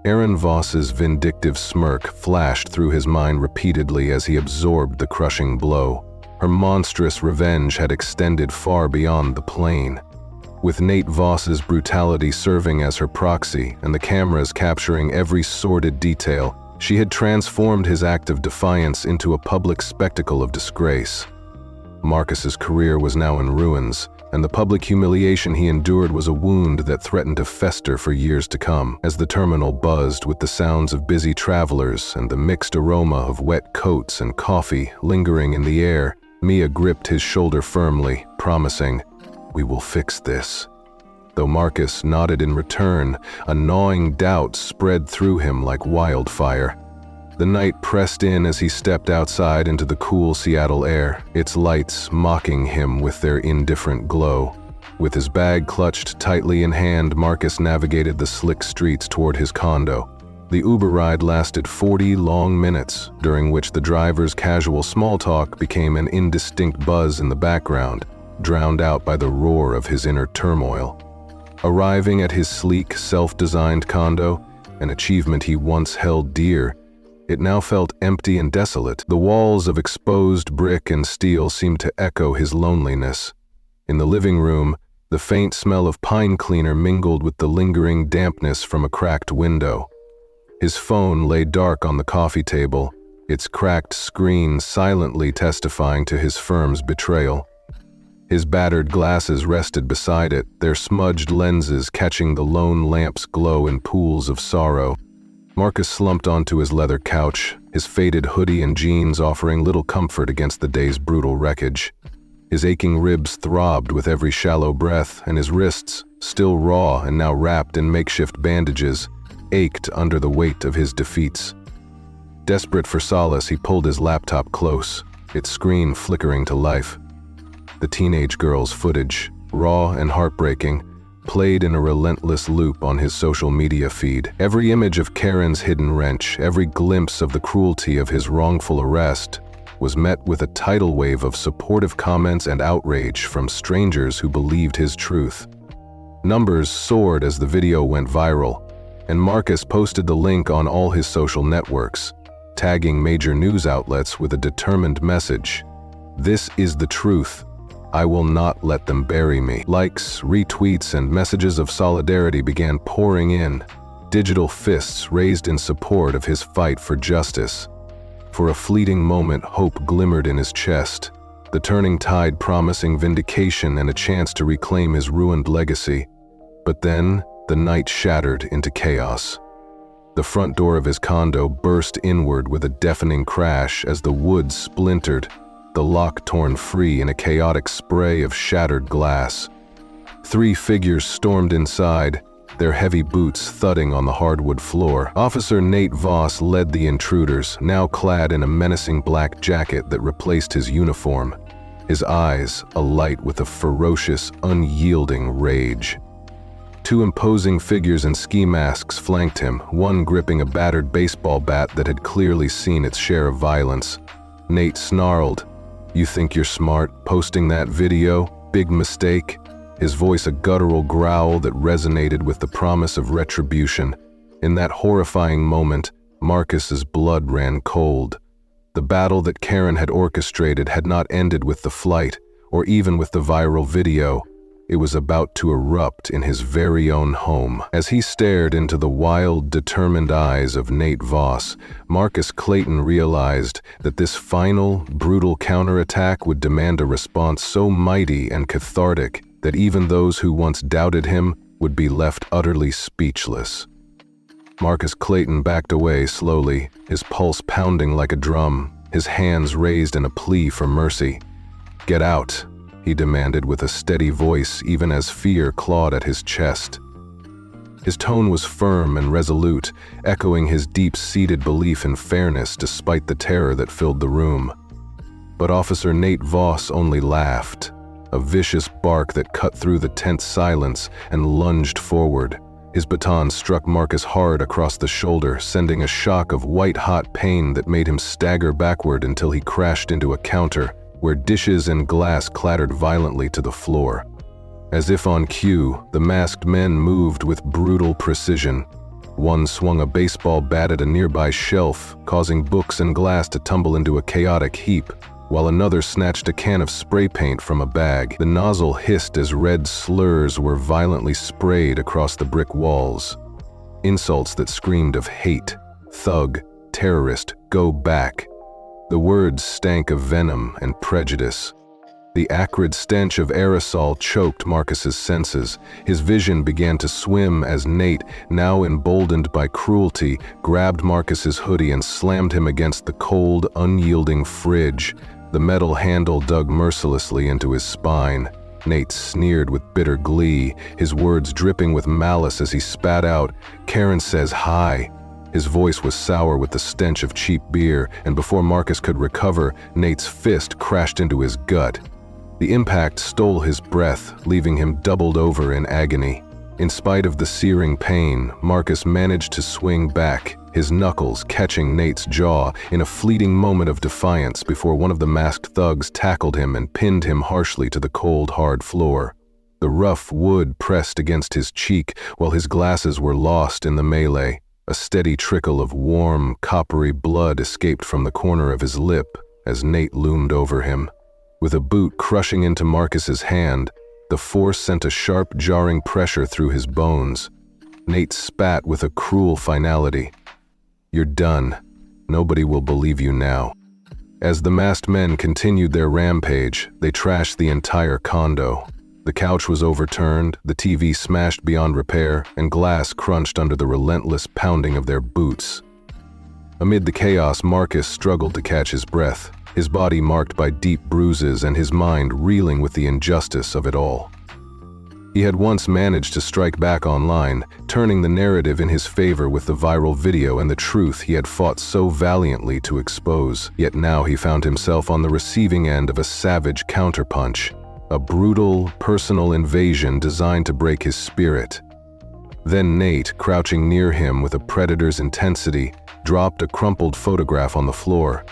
Karen Voss's vindictive smirk flashed through his mind repeatedly as he absorbed the crushing blow. Her monstrous revenge had extended far beyond the plane. With Nate Voss's brutality serving as her proxy and the cameras capturing every sordid detail, she had transformed his act of defiance into a public spectacle of disgrace. Marcus's career was now in ruins, and the public humiliation he endured was a wound that threatened to fester for years to come. As the terminal buzzed with the sounds of busy travelers and the mixed aroma of wet coats and coffee lingering in the air, Mia gripped his shoulder firmly, promising, "We will fix this." Though Marcus nodded in return, a gnawing doubt spread through him like wildfire. The night pressed in as he stepped outside into the cool Seattle air, its lights mocking him with their indifferent glow. With his bag clutched tightly in hand, Marcus navigated the slick streets toward his condo. The Uber ride lasted 40 long minutes, during which the driver's casual small talk became an indistinct buzz in the background, drowned out by the roar of his inner turmoil. Arriving at his sleek, self-designed condo, an achievement he once held dear, it now felt empty and desolate. The walls of exposed brick and steel seemed to echo his loneliness. In the living room, the faint smell of pine cleaner mingled with the lingering dampness from a cracked window. His phone lay dark on the coffee table, its cracked screen silently testifying to his firm's betrayal. His battered glasses rested beside it, their smudged lenses catching the lone lamp's glow in pools of sorrow. Marcus slumped onto his leather couch, his faded hoodie and jeans offering little comfort against the day's brutal wreckage. His aching ribs throbbed with every shallow breath, and his wrists, still raw and now wrapped in makeshift bandages, ached under the weight of his defeats. Desperate for solace, he pulled his laptop close, its screen flickering to life. The teenage girl's footage, raw and heartbreaking, played in a relentless loop on his social media feed. Every image of Karen's hidden wrench, every glimpse of the cruelty of his wrongful arrest, was met with a tidal wave of supportive comments and outrage from strangers who believed his truth. Numbers soared as the video went viral, and Marcus posted the link on all his social networks, tagging major news outlets with a determined message: "This is the truth. I will not let them bury me." Likes, retweets, and messages of solidarity began pouring in, digital fists raised in support of his fight for justice. For a fleeting moment, hope glimmered in his chest, the turning tide promising vindication and a chance to reclaim his ruined legacy. But then, the night shattered into chaos. The front door of his condo burst inward with a deafening crash as the wood splintered, the lock torn free in a chaotic spray of shattered glass. 3 figures stormed inside, their heavy boots thudding on the hardwood floor. Officer Nate Voss led the intruders, now clad in a menacing black jacket that replaced his uniform, his eyes alight with a ferocious, unyielding rage. 2 imposing figures in ski masks flanked him, one gripping a battered baseball bat that had clearly seen its share of violence. Nate snarled, "You think you're smart, posting that video? Big mistake." His voice a guttural growl that resonated with the promise of retribution. In that horrifying moment, Marcus's blood ran cold. The battle that Karen had orchestrated had not ended with the flight, or even with the viral video. It was about to erupt in his very own home. As he stared into the wild, determined eyes of Nate Voss, Marcus Clayton realized that this final, brutal counterattack would demand a response so mighty and cathartic that even those who once doubted him would be left utterly speechless. Marcus Clayton backed away slowly, his pulse pounding like a drum, his hands raised in a plea for mercy. "Get out," he demanded with a steady voice even as fear clawed at his chest. His tone was firm and resolute, echoing his deep-seated belief in fairness despite the terror that filled the room. But Officer Nate Voss only laughed, a vicious bark that cut through the tense silence, and lunged forward. His baton struck Marcus hard across the shoulder, sending a shock of white-hot pain that made him stagger backward until he crashed into a counter, where dishes and glass clattered violently to the floor. As if on cue, the masked men moved with brutal precision. One swung a baseball bat at a nearby shelf, causing books and glass to tumble into a chaotic heap, while another snatched a can of spray paint from a bag. The nozzle hissed as red slurs were violently sprayed across the brick walls. Insults that screamed of hate, thug, terrorist, go back. The words stank of venom and prejudice. The acrid stench of aerosol choked Marcus's senses. His vision began to swim as Nate, now emboldened by cruelty, grabbed Marcus's hoodie and slammed him against the cold, unyielding fridge. The metal handle dug mercilessly into his spine. Nate sneered with bitter glee, his words dripping with malice as he spat out, "Karen says hi." His voice was sour with the stench of cheap beer, and before Marcus could recover, Nate's fist crashed into his gut. The impact stole his breath, leaving him doubled over in agony. In spite of the searing pain, Marcus managed to swing back, his knuckles catching Nate's jaw in a fleeting moment of defiance before one of the masked thugs tackled him and pinned him harshly to the cold, hard floor. The rough wood pressed against his cheek while his glasses were lost in the melee. A steady trickle of warm, coppery blood escaped from the corner of his lip as Nate loomed over him. With a boot crushing into Marcus's hand, the force sent a sharp, jarring pressure through his bones. Nate spat with a cruel finality. "You're done. Nobody will believe you now." As the masked men continued their rampage, they trashed the entire condo. The couch was overturned, the TV smashed beyond repair, and glass crunched under the relentless pounding of their boots. Amid the chaos, Marcus struggled to catch his breath, his body marked by deep bruises and his mind reeling with the injustice of it all. He had once managed to strike back online, turning the narrative in his favor with the viral video and the truth he had fought so valiantly to expose. Yet now he found himself on the receiving end of a savage counterpunch, a brutal, personal invasion designed to break his spirit. Then Nate, crouching near him with a predator's intensity, dropped a crumpled photograph on the floor.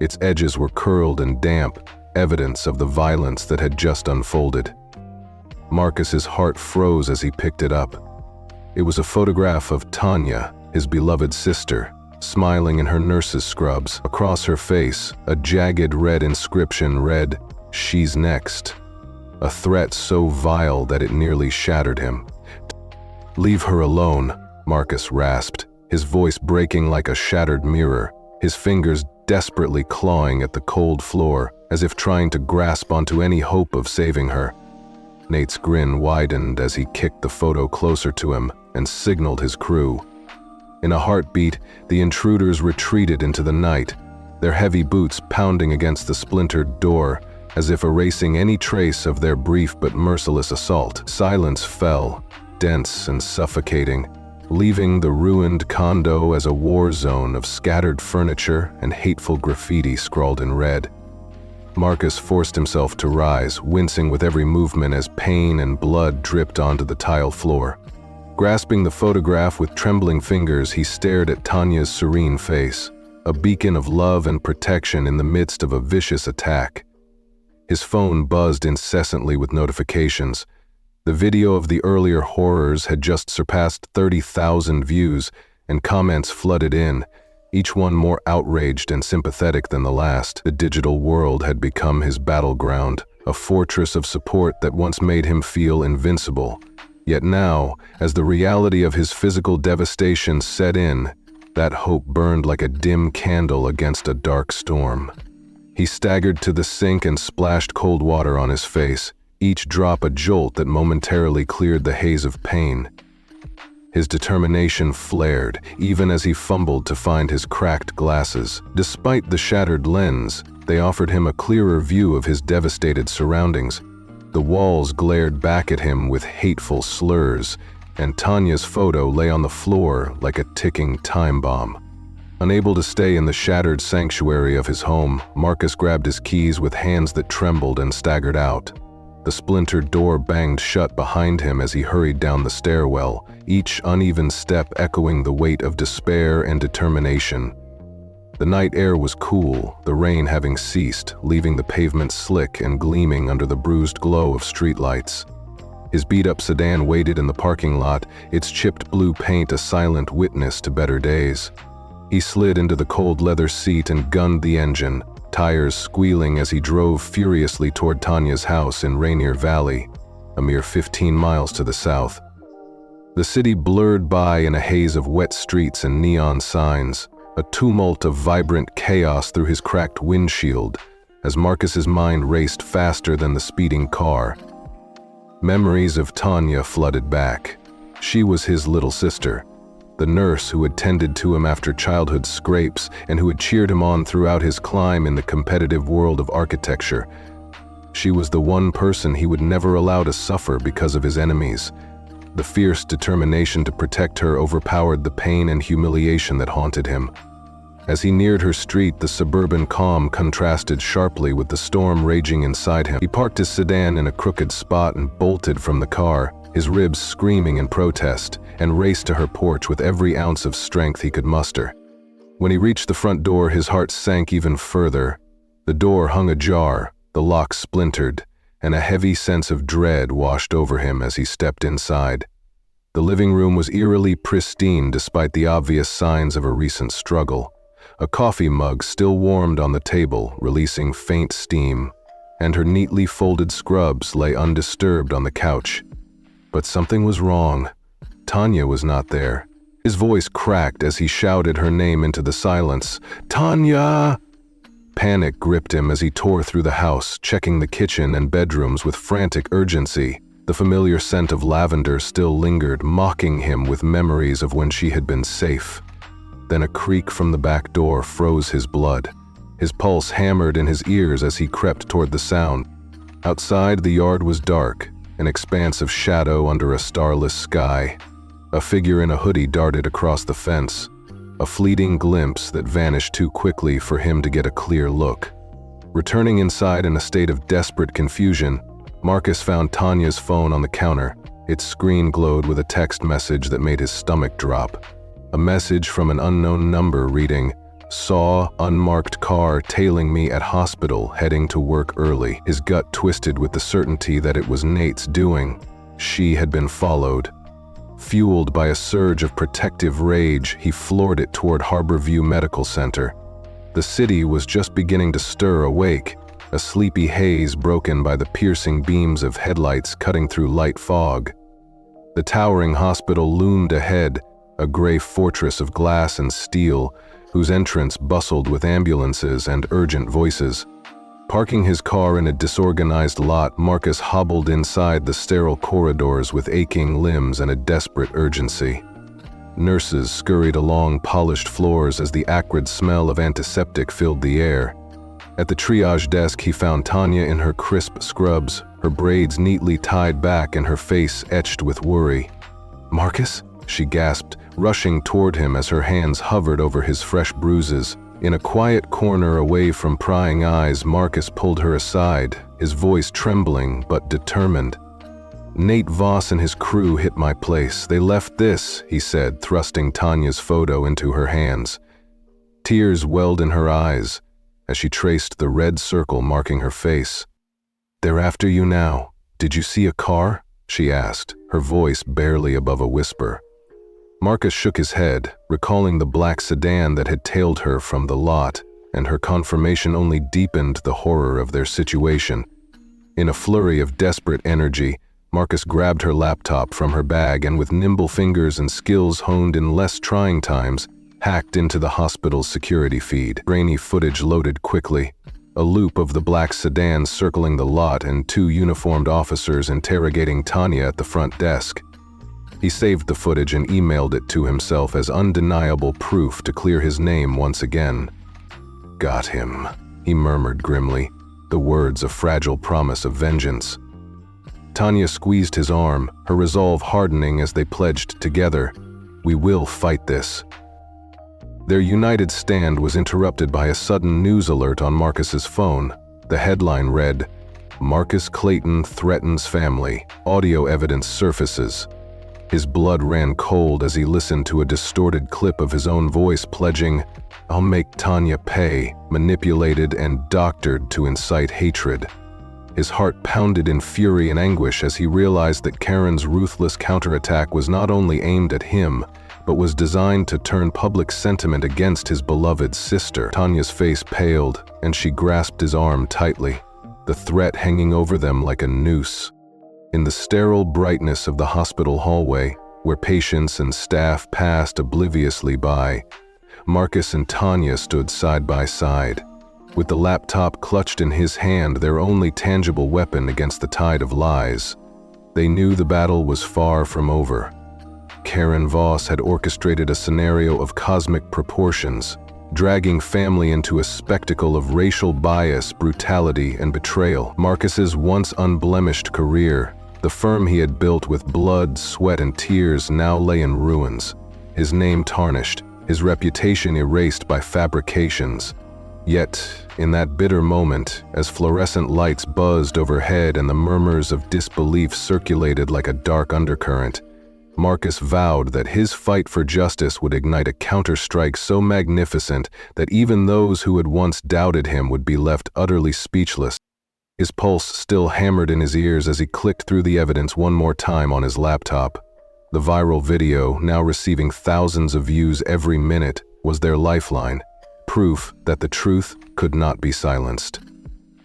Its edges were curled and damp, evidence of the violence that had just unfolded. Marcus's heart froze as he picked it up. It was a photograph of Tanya, his beloved sister, smiling in her nurse's scrubs. Across her face, a jagged red inscription read, "She's next," a threat so vile that it nearly shattered him. "Leave her alone," Marcus rasped, his voice breaking like a shattered mirror, his fingers desperately clawing at the cold floor, as if trying to grasp onto any hope of saving her. Nate's grin widened as he kicked the photo closer to him and signaled his crew. In a heartbeat, the intruders retreated into the night, their heavy boots pounding against the splintered door, as if erasing any trace of their brief but merciless assault. Silence fell, dense and suffocating, leaving the ruined condo as a war zone of scattered furniture and hateful graffiti scrawled in red. Marcus forced himself to rise, wincing with every movement as pain and blood dripped onto the tile floor. Grasping the photograph with trembling fingers, he stared at Tanya's serene face, a beacon of love and protection in the midst of a vicious attack. His phone buzzed incessantly with notifications. The video of the earlier horrors had just surpassed 30,000 views, and comments flooded in, each one more outraged and sympathetic than the last. The digital world had become his battleground, a fortress of support that once made him feel invincible. Yet now, as the reality of his physical devastation set in, that hope burned like a dim candle against a dark storm. He staggered to the sink and splashed cold water on his face, each drop a jolt that momentarily cleared the haze of pain. His determination flared, even as he fumbled to find his cracked glasses. Despite the shattered lens, they offered him a clearer view of his devastated surroundings. The walls glared back at him with hateful slurs, and Tanya's photo lay on the floor like a ticking time bomb. Unable to stay in the shattered sanctuary of his home, Marcus grabbed his keys with hands that trembled and staggered out. The splintered door banged shut behind him as he hurried down the stairwell, each uneven step echoing the weight of despair and determination. The night air was cool, the rain having ceased, leaving the pavement slick and gleaming under the bruised glow of streetlights. His beat-up sedan waited in the parking lot, its chipped blue paint a silent witness to better days. He slid into the cold leather seat and gunned the engine, tires squealing as he drove furiously toward Tanya's house in Rainier Valley, a mere 15 miles to the south. The city blurred by in a haze of wet streets and neon signs, a tumult of vibrant chaos through his cracked windshield, as Marcus's mind raced faster than the speeding car. Memories of Tanya flooded back. She was his little sister, the nurse who had tended to him after childhood scrapes and who had cheered him on throughout his climb in the competitive world of architecture. She was the one person he would never allow to suffer because of his enemies. The fierce determination to protect her overpowered the pain and humiliation that haunted him. As he neared her street, the suburban calm contrasted sharply with the storm raging inside him. He parked his sedan in a crooked spot and bolted from the car, his ribs screaming in protest, and raced to her porch with every ounce of strength he could muster. When he reached the front door, his heart sank even further. The door hung ajar, the lock splintered, and a heavy sense of dread washed over him as he stepped inside. The living room was eerily pristine despite the obvious signs of a recent struggle. A coffee mug still warmed on the table, releasing faint steam, and her neatly folded scrubs lay undisturbed on the couch. But something was wrong. Tanya was not there. His voice cracked as he shouted her name into the silence. "Tanya!" Panic gripped him as he tore through the house, checking the kitchen and bedrooms with frantic urgency. The familiar scent of lavender still lingered, mocking him with memories of when she had been safe. Then a creak from the back door froze his blood. His pulse hammered in his ears as he crept toward the sound. Outside, the yard was dark, an expanse of shadow under a starless sky. A figure in a hoodie darted across the fence, a fleeting glimpse that vanished too quickly for him to get a clear look. Returning inside in a state of desperate confusion, Marcus found Tanya's phone on the counter. Its screen glowed with a text message that made his stomach drop. A message from an unknown number reading, "Saw unmarked car tailing me at hospital heading to work early." His gut twisted with the certainty that it was Nate's doing. She had been followed. Fueled by a surge of protective rage, he floored it toward Harborview Medical Center. The city was just beginning to stir awake, a sleepy haze broken by the piercing beams of headlights cutting through light fog. The towering hospital loomed ahead, a gray fortress of glass and steel, whose entrance bustled with ambulances and urgent voices. Parking his car in a disorganized lot, Marcus hobbled inside the sterile corridors with aching limbs and a desperate urgency. Nurses scurried along polished floors as the acrid smell of antiseptic filled the air. At the triage desk, he found Tanya in her crisp scrubs, her braids neatly tied back and her face etched with worry. "Marcus?" she gasped, rushing toward him as her hands hovered over his fresh bruises. In a quiet corner away from prying eyes, Marcus pulled her aside, his voice trembling but determined. "Nate Voss and his crew hit my place. They left this," he said, thrusting Tanya's photo into her hands. Tears welled in her eyes as she traced the red circle marking her face. "They're after you now. Did you see a car?" she asked, her voice barely above a whisper. Marcus shook his head, recalling the black sedan that had tailed her from the lot, and her confirmation only deepened the horror of their situation. In a flurry of desperate energy, Marcus grabbed her laptop from her bag and with nimble fingers and skills honed in less trying times, hacked into the hospital's security feed. Grainy footage loaded quickly, a loop of the black sedan circling the lot and two uniformed officers interrogating Tanya at the front desk. He saved the footage and emailed it to himself as undeniable proof to clear his name once again. "Got him," he murmured grimly, the words a fragile promise of vengeance. Tanya squeezed his arm, her resolve hardening as they pledged together, "We will fight this." Their united stand was interrupted by a sudden news alert on Marcus's phone. The headline read, "Marcus Clayton threatens family. Audio evidence surfaces." His blood ran cold as he listened to a distorted clip of his own voice pledging, "I'll make Tanya pay," manipulated and doctored to incite hatred. His heart pounded in fury and anguish as he realized that Karen's ruthless counterattack was not only aimed at him, but was designed to turn public sentiment against his beloved sister. Tanya's face paled, and she grasped his arm tightly, the threat hanging over them like a noose. In the sterile brightness of the hospital hallway, where patients and staff passed obliviously by, Marcus and Tanya stood side by side, with the laptop clutched in his hand, their only tangible weapon against the tide of lies. They knew the battle was far from over. Karen Voss had orchestrated a scenario of cosmic proportions, dragging family into a spectacle of racial bias, brutality, and betrayal. Marcus's once unblemished career, the firm he had built with blood, sweat, and tears, now lay in ruins. His name tarnished, his reputation erased by fabrications. Yet, in that bitter moment, as fluorescent lights buzzed overhead and the murmurs of disbelief circulated like a dark undercurrent, Marcus vowed that his fight for justice would ignite a counterstrike so magnificent that even those who had once doubted him would be left utterly speechless. His pulse still hammered in his ears as he clicked through the evidence one more time on his laptop. The viral video, now receiving thousands of views every minute, was their lifeline, proof that the truth could not be silenced.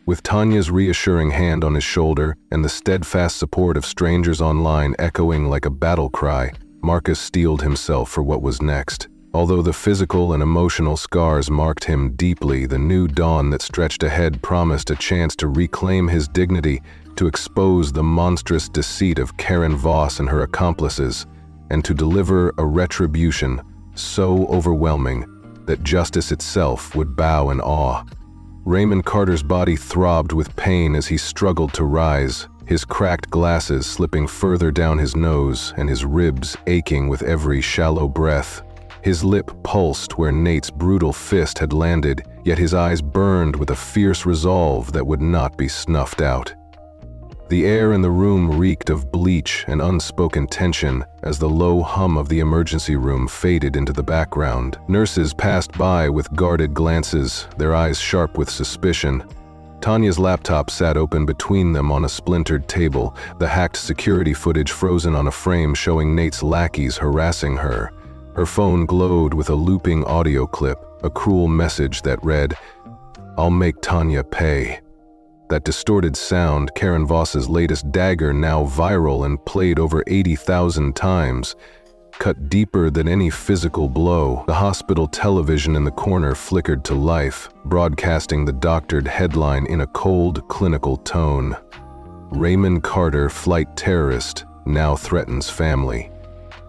With Tanya's reassuring hand on his shoulder and the steadfast support of strangers online echoing like a battle cry, Marcus steeled himself for what was next. Although the physical and emotional scars marked him deeply, the new dawn that stretched ahead promised a chance to reclaim his dignity, to expose the monstrous deceit of Karen Voss and her accomplices, and to deliver a retribution so overwhelming that justice itself would bow in awe. Raymond Carter's body throbbed with pain as he struggled to rise, his cracked glasses slipping further down his nose and his ribs aching with every shallow breath. His lip pulsed where Nate's brutal fist had landed, yet his eyes burned with a fierce resolve that would not be snuffed out. The air in the room reeked of bleach and unspoken tension as the low hum of the emergency room faded into the background. Nurses passed by with guarded glances, their eyes sharp with suspicion. Tanya's laptop sat open between them on a splintered table, the hacked security footage frozen on a frame showing Nate's lackeys harassing her. Her phone glowed with a looping audio clip, a cruel message that read, "I'll make Tanya pay." That distorted sound, Karen Voss's latest dagger, now viral and played over 80,000 times, cut deeper than any physical blow. The hospital television in the corner flickered to life, broadcasting the doctored headline in a cold, clinical tone. Raymond Carter, flight terrorist, now threatens family.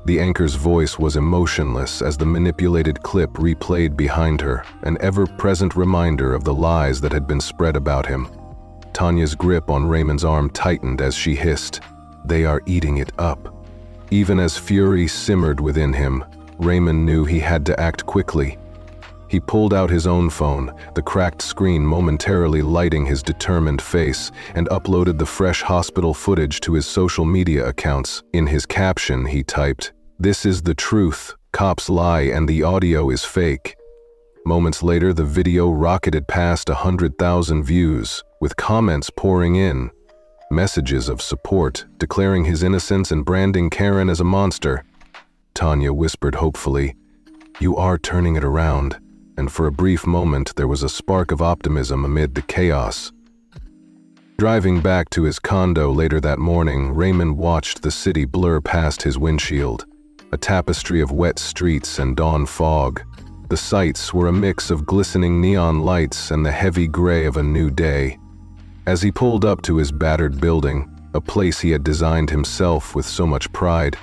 The anchor's voice was emotionless as the manipulated clip replayed behind her, an ever-present reminder of the lies that had been spread about him. Tanya's grip on Raymond's arm tightened as she hissed, "They are eating it up." Even as fury simmered within him, Raymond knew he had to act quickly. He pulled out his own phone, the cracked screen momentarily lighting his determined face, and uploaded the fresh hospital footage to his social media accounts. In his caption, he typed, "This is the truth. Cops lie and the audio is fake." Moments later, the video rocketed past 100,000 views, with comments pouring in. Messages of support, declaring his innocence and branding Karen as a monster. Tanya whispered hopefully, "You are turning it around," and for a brief moment there was a spark of optimism amid the chaos. Driving back to his condo later that morning, Raymond watched the city blur past his windshield, a tapestry of wet streets and dawn fog. The sights were a mix of glistening neon lights and the heavy gray of a new day. As he pulled up to his battered building, a place he had designed himself with so much pride,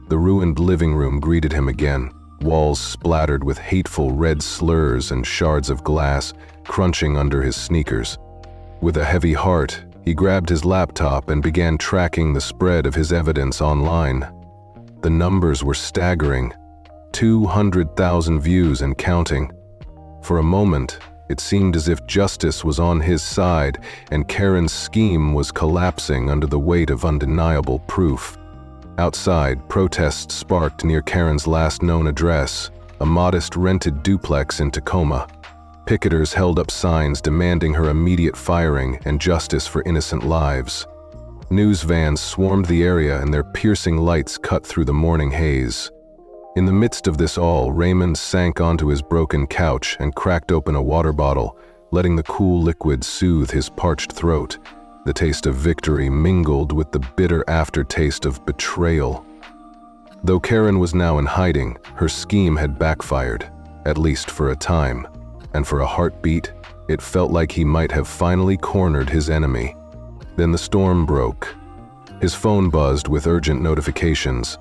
the ruined living room greeted him again, walls splattered with hateful red slurs and shards of glass crunching under his sneakers. With a heavy heart, he grabbed his laptop and began tracking the spread of his evidence online. The numbers were staggering, 200,000 views and counting. For a moment, it seemed as if justice was on his side and Karen's scheme was collapsing under the weight of undeniable proof. Outside, protests sparked near Karen's last known address, a modest rented duplex in Tacoma. Picketers held up signs demanding her immediate firing and justice for innocent lives. News vans swarmed the area and their piercing lights cut through the morning haze. In the midst of this all, Raymond sank onto his broken couch and cracked open a water bottle, letting the cool liquid soothe his parched throat. The taste of victory mingled with the bitter aftertaste of betrayal. Though Karen was now in hiding, her scheme had backfired, at least for a time, and for a heartbeat, it felt like he might have finally cornered his enemy. Then the storm broke. His phone buzzed with urgent notifications.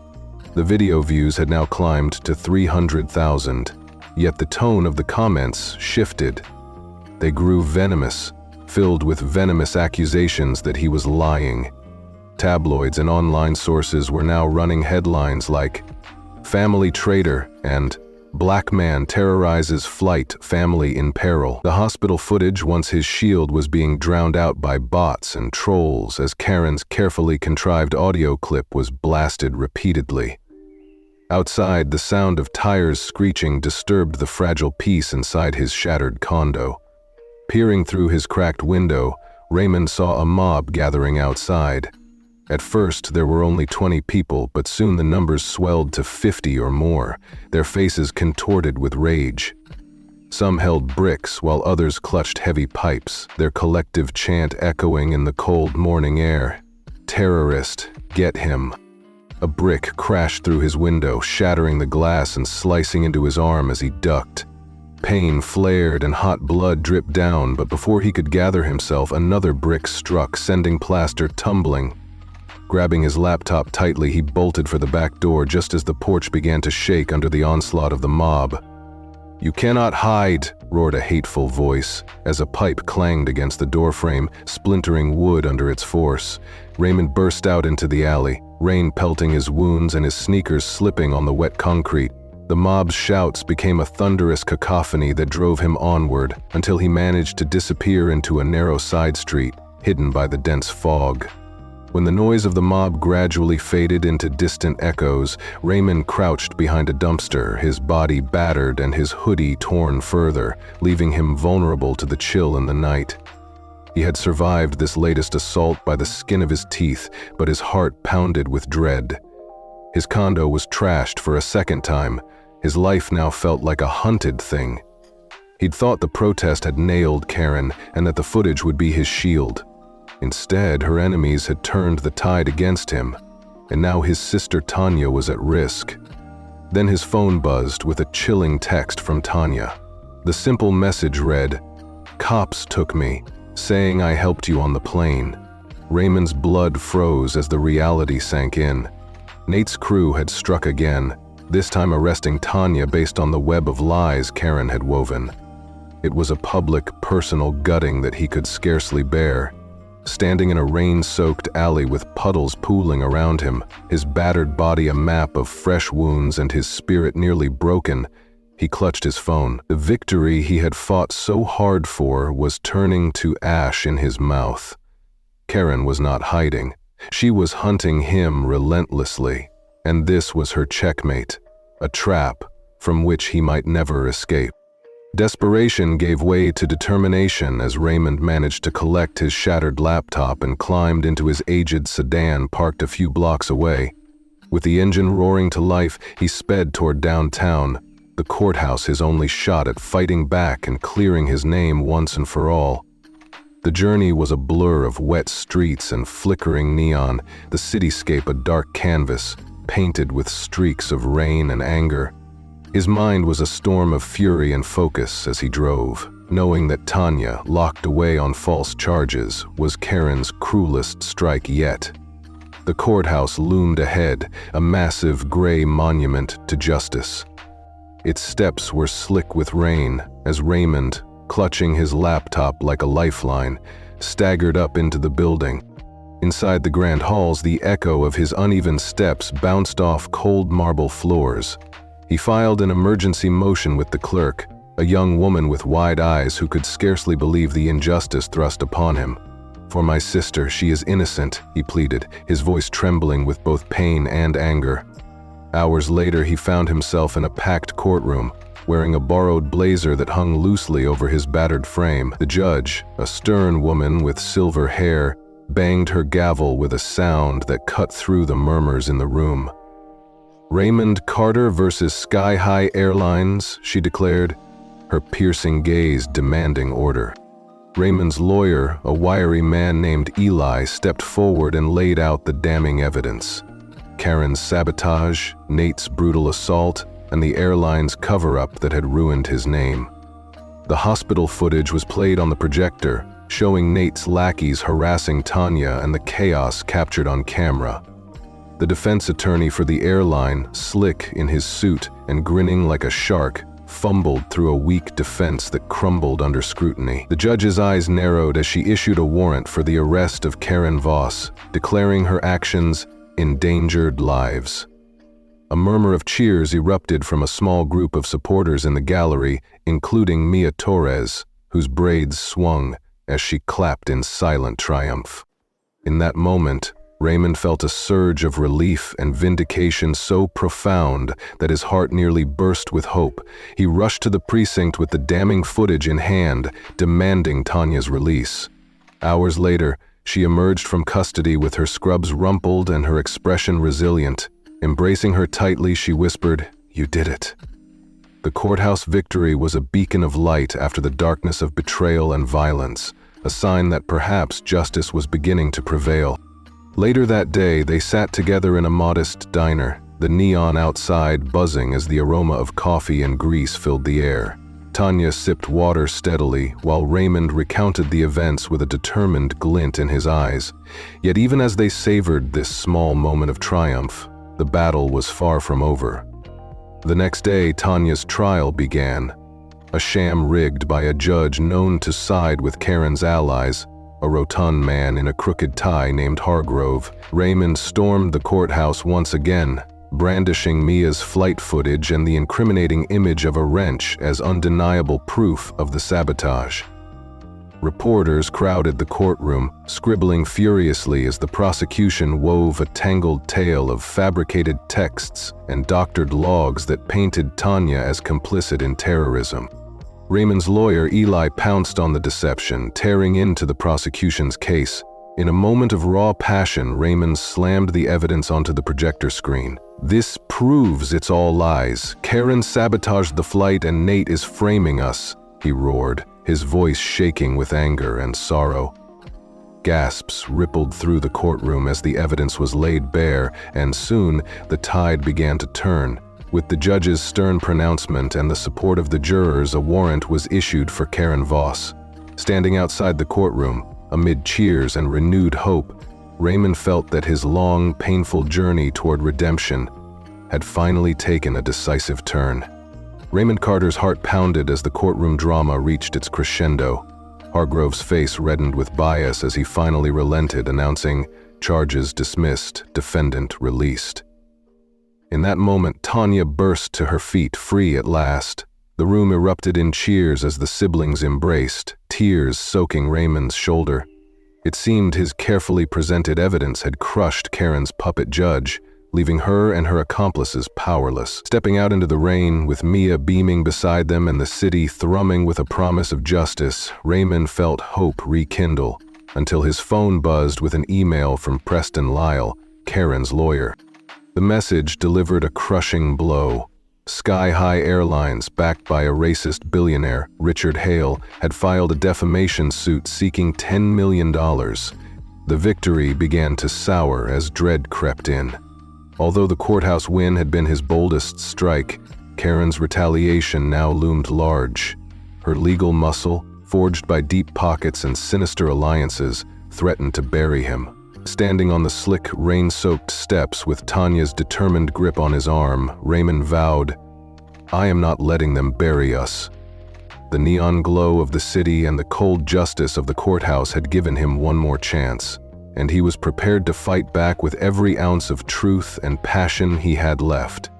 The video views had now climbed to 300,000, yet the tone of the comments shifted. They grew venomous, filled with venomous accusations that he was lying. Tabloids and online sources were now running headlines like, "Family Traitor" and "Black Man Terrorizes Flight, Family in Peril." The hospital footage, once his shield, was being drowned out by bots and trolls as Karen's carefully contrived audio clip was blasted repeatedly. Outside, the sound of tires screeching disturbed the fragile peace inside his shattered condo. Peering through his cracked window, Raymond saw a mob gathering outside. At first, there were only 20 people, but soon the numbers swelled to 50 or more, their faces contorted with rage. Some held bricks, while others clutched heavy pipes, their collective chant echoing in the cold morning air. "Terrorist, get him." A brick crashed through his window, shattering the glass and slicing into his arm as he ducked. Pain flared and hot blood dripped down, but before he could gather himself, another brick struck, sending plaster tumbling. Grabbing his laptop tightly, he bolted for the back door just as the porch began to shake under the onslaught of the mob. "You cannot hide," roared a hateful voice, as a pipe clanged against the doorframe, splintering wood under its force. Raymond burst out into the alley, rain pelting his wounds and his sneakers slipping on the wet concrete. The mob's shouts became a thunderous cacophony that drove him onward until he managed to disappear into a narrow side street, hidden by the dense fog. When the noise of the mob gradually faded into distant echoes, Raymond crouched behind a dumpster, his body battered and his hoodie torn further, leaving him vulnerable to the chill in the night. He had survived this latest assault by the skin of his teeth, but his heart pounded with dread. His condo was trashed for a second time. His life now felt like a hunted thing. He'd thought the protest had nailed Karen and that the footage would be his shield. Instead, her enemies had turned the tide against him, and now his sister Tanya was at risk. Then his phone buzzed with a chilling text from Tanya. The simple message read, "Cops took me, saying I helped you on the plane." Raymond's blood froze as the reality sank in. Nate's crew had struck again, this time arresting Tanya based on the web of lies Karen had woven. It was a public, personal gutting that he could scarcely bear. Standing in a rain-soaked alley with puddles pooling around him, his battered body a map of fresh wounds and his spirit nearly broken, he clutched his phone. The victory he had fought so hard for was turning to ash in his mouth. Karen was not hiding. She was hunting him relentlessly, and this was her checkmate, a trap from which he might never escape. Desperation gave way to determination as Raymond managed to collect his shattered laptop and climbed into his aged sedan parked a few blocks away. With the engine roaring to life, he sped toward downtown, the courthouse his only shot at fighting back and clearing his name once and for all. The journey was a blur of wet streets and flickering neon, the cityscape a dark canvas, painted with streaks of rain and anger. His mind was a storm of fury and focus as he drove, knowing that Tanya, locked away on false charges, was Karen's cruelest strike yet. The courthouse loomed ahead, a massive gray monument to justice. Its steps were slick with rain as Raymond, clutching his laptop like a lifeline, staggered up into the building. Inside the grand halls, the echo of his uneven steps bounced off cold marble floors. He filed an emergency motion with the clerk, a young woman with wide eyes who could scarcely believe the injustice thrust upon him. "For my sister, she is innocent," he pleaded, his voice trembling with both pain and anger. Hours later, he found himself in a packed courtroom, wearing a borrowed blazer that hung loosely over his battered frame. The judge, a stern woman with silver hair, banged her gavel with a sound that cut through the murmurs in the room. "Raymond Carter versus Sky High Airlines," she declared, her piercing gaze demanding order. Raymond's lawyer, a wiry man named Eli, stepped forward and laid out the damning evidence. Karen's sabotage, Nate's brutal assault, and the airline's cover-up that had ruined his name. The hospital footage was played on the projector, showing Nate's lackeys harassing Tanya and the chaos captured on camera. The defense attorney for the airline, slick in his suit and grinning like a shark, fumbled through a weak defense that crumbled under scrutiny. The judge's eyes narrowed as she issued a warrant for the arrest of Karen Voss, declaring her actions endangered lives. A murmur of cheers erupted from a small group of supporters in the gallery, including Mia Torres, whose braids swung as she clapped in silent triumph. In that moment, Raymond felt a surge of relief and vindication so profound that his heart nearly burst with hope. He rushed to the precinct with the damning footage in hand, demanding Tanya's release. Hours later, she emerged from custody with her scrubs rumpled and her expression resilient. Embracing her tightly, she whispered, "You did it." The courthouse victory was a beacon of light after the darkness of betrayal and violence, a sign that perhaps justice was beginning to prevail. Later that day, they sat together in a modest diner, the neon outside buzzing as the aroma of coffee and grease filled the air. Tanya sipped water steadily, while Raymond recounted the events with a determined glint in his eyes. Yet even as they savored this small moment of triumph, the battle was far from over. The next day, Tanya's trial began, a sham rigged by a judge known to side with Karen's allies, a rotund man in a crooked tie named Hargrove. Raymond stormed the courthouse once again, brandishing Mia's flight footage and the incriminating image of a wrench as undeniable proof of the sabotage. Reporters crowded the courtroom, scribbling furiously as the prosecution wove a tangled tale of fabricated texts and doctored logs that painted Tanya as complicit in terrorism. Raymond's lawyer Eli pounced on the deception, tearing into the prosecution's case. In a moment of raw passion, Raymond slammed the evidence onto the projector screen. "This proves it's all lies. Karen sabotaged the flight and Nate is framing us," he roared, his voice shaking with anger and sorrow. Gasps rippled through the courtroom as the evidence was laid bare, and soon the tide began to turn. With the judge's stern pronouncement and the support of the jurors, a warrant was issued for Karen Voss. Standing outside the courtroom, amid cheers and renewed hope, Raymond felt that his long, painful journey toward redemption had finally taken a decisive turn. Raymond Carter's heart pounded as the courtroom drama reached its crescendo. Hargrove's face reddened with bias as he finally relented, announcing, "Charges dismissed, defendant released." In that moment, Tanya burst to her feet, free at last. The room erupted in cheers as the siblings embraced, tears soaking Raymond's shoulder. It seemed his carefully presented evidence had crushed Karen's puppet judge, leaving her and her accomplices powerless. Stepping out into the rain, with Mia beaming beside them and the city thrumming with a promise of justice, Raymond felt hope rekindle, until his phone buzzed with an email from Preston Lyle, Karen's lawyer. The message delivered a crushing blow. Sky High Airlines, backed by a racist billionaire, Richard Hale, had filed a defamation suit seeking $10 million. The victory began to sour as dread crept in. Although the courthouse win had been his boldest strike, Karen's retaliation now loomed large. Her legal muscle, forged by deep pockets and sinister alliances, threatened to bury him. Standing on the slick, rain-soaked steps with Tanya's determined grip on his arm, Raymond vowed, "I am not letting them bury us." The neon glow of the city and the cold justice of the courthouse had given him one more chance, and he was prepared to fight back with every ounce of truth and passion he had left.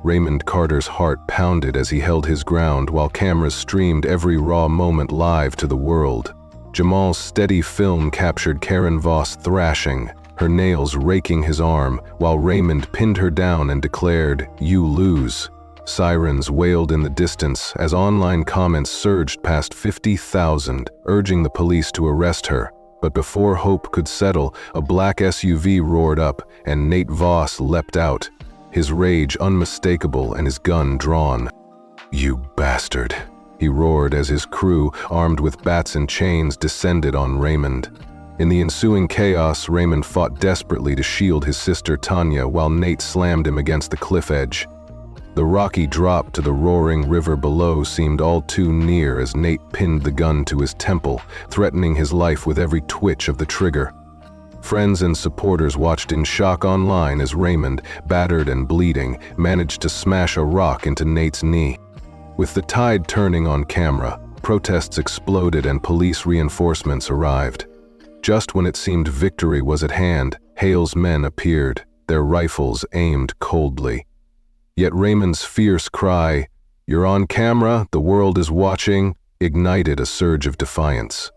Raymond Carter's heart pounded as he held his ground while cameras streamed every raw moment live to the world. Jamal's steady film captured Karen Voss thrashing, her nails raking his arm, while Raymond pinned her down and declared, "You lose." Sirens wailed in the distance as online comments surged past 50,000, urging the police to arrest her. But before hope could settle, a black SUV roared up, and Nate Voss leapt out, his rage unmistakable and his gun drawn. "You bastard," he roared as his crew, armed with bats and chains, descended on Raymond. In the ensuing chaos, Raymond fought desperately to shield his sister Tanya while Nate slammed him against the cliff edge. The rocky drop to the roaring river below seemed all too near as Nate pinned the gun to his temple, threatening his life with every twitch of the trigger. Friends and supporters watched in shock online as Raymond, battered and bleeding, managed to smash a rock into Nate's knee. With the tide turning on camera, protests exploded and police reinforcements arrived. Just when it seemed victory was at hand, Hale's men appeared, their rifles aimed coldly. Yet Raymond's fierce cry, "You're on camera, the world is watching," ignited a surge of defiance.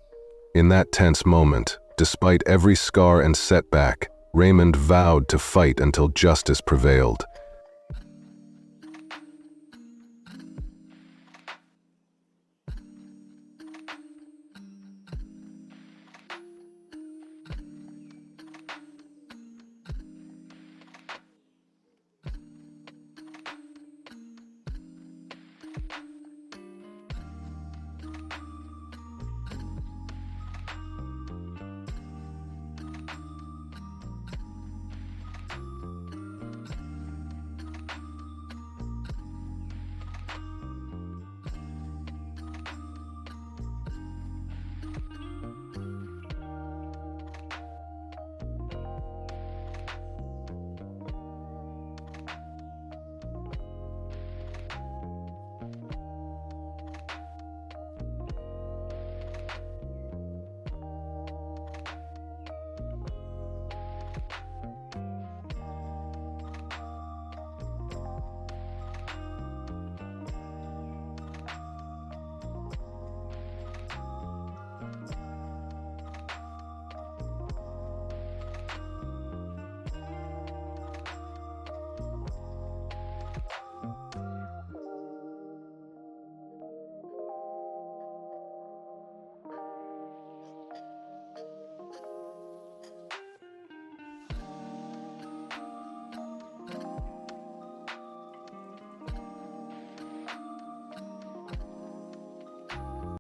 In that tense moment, despite every scar and setback, Raymond vowed to fight until justice prevailed.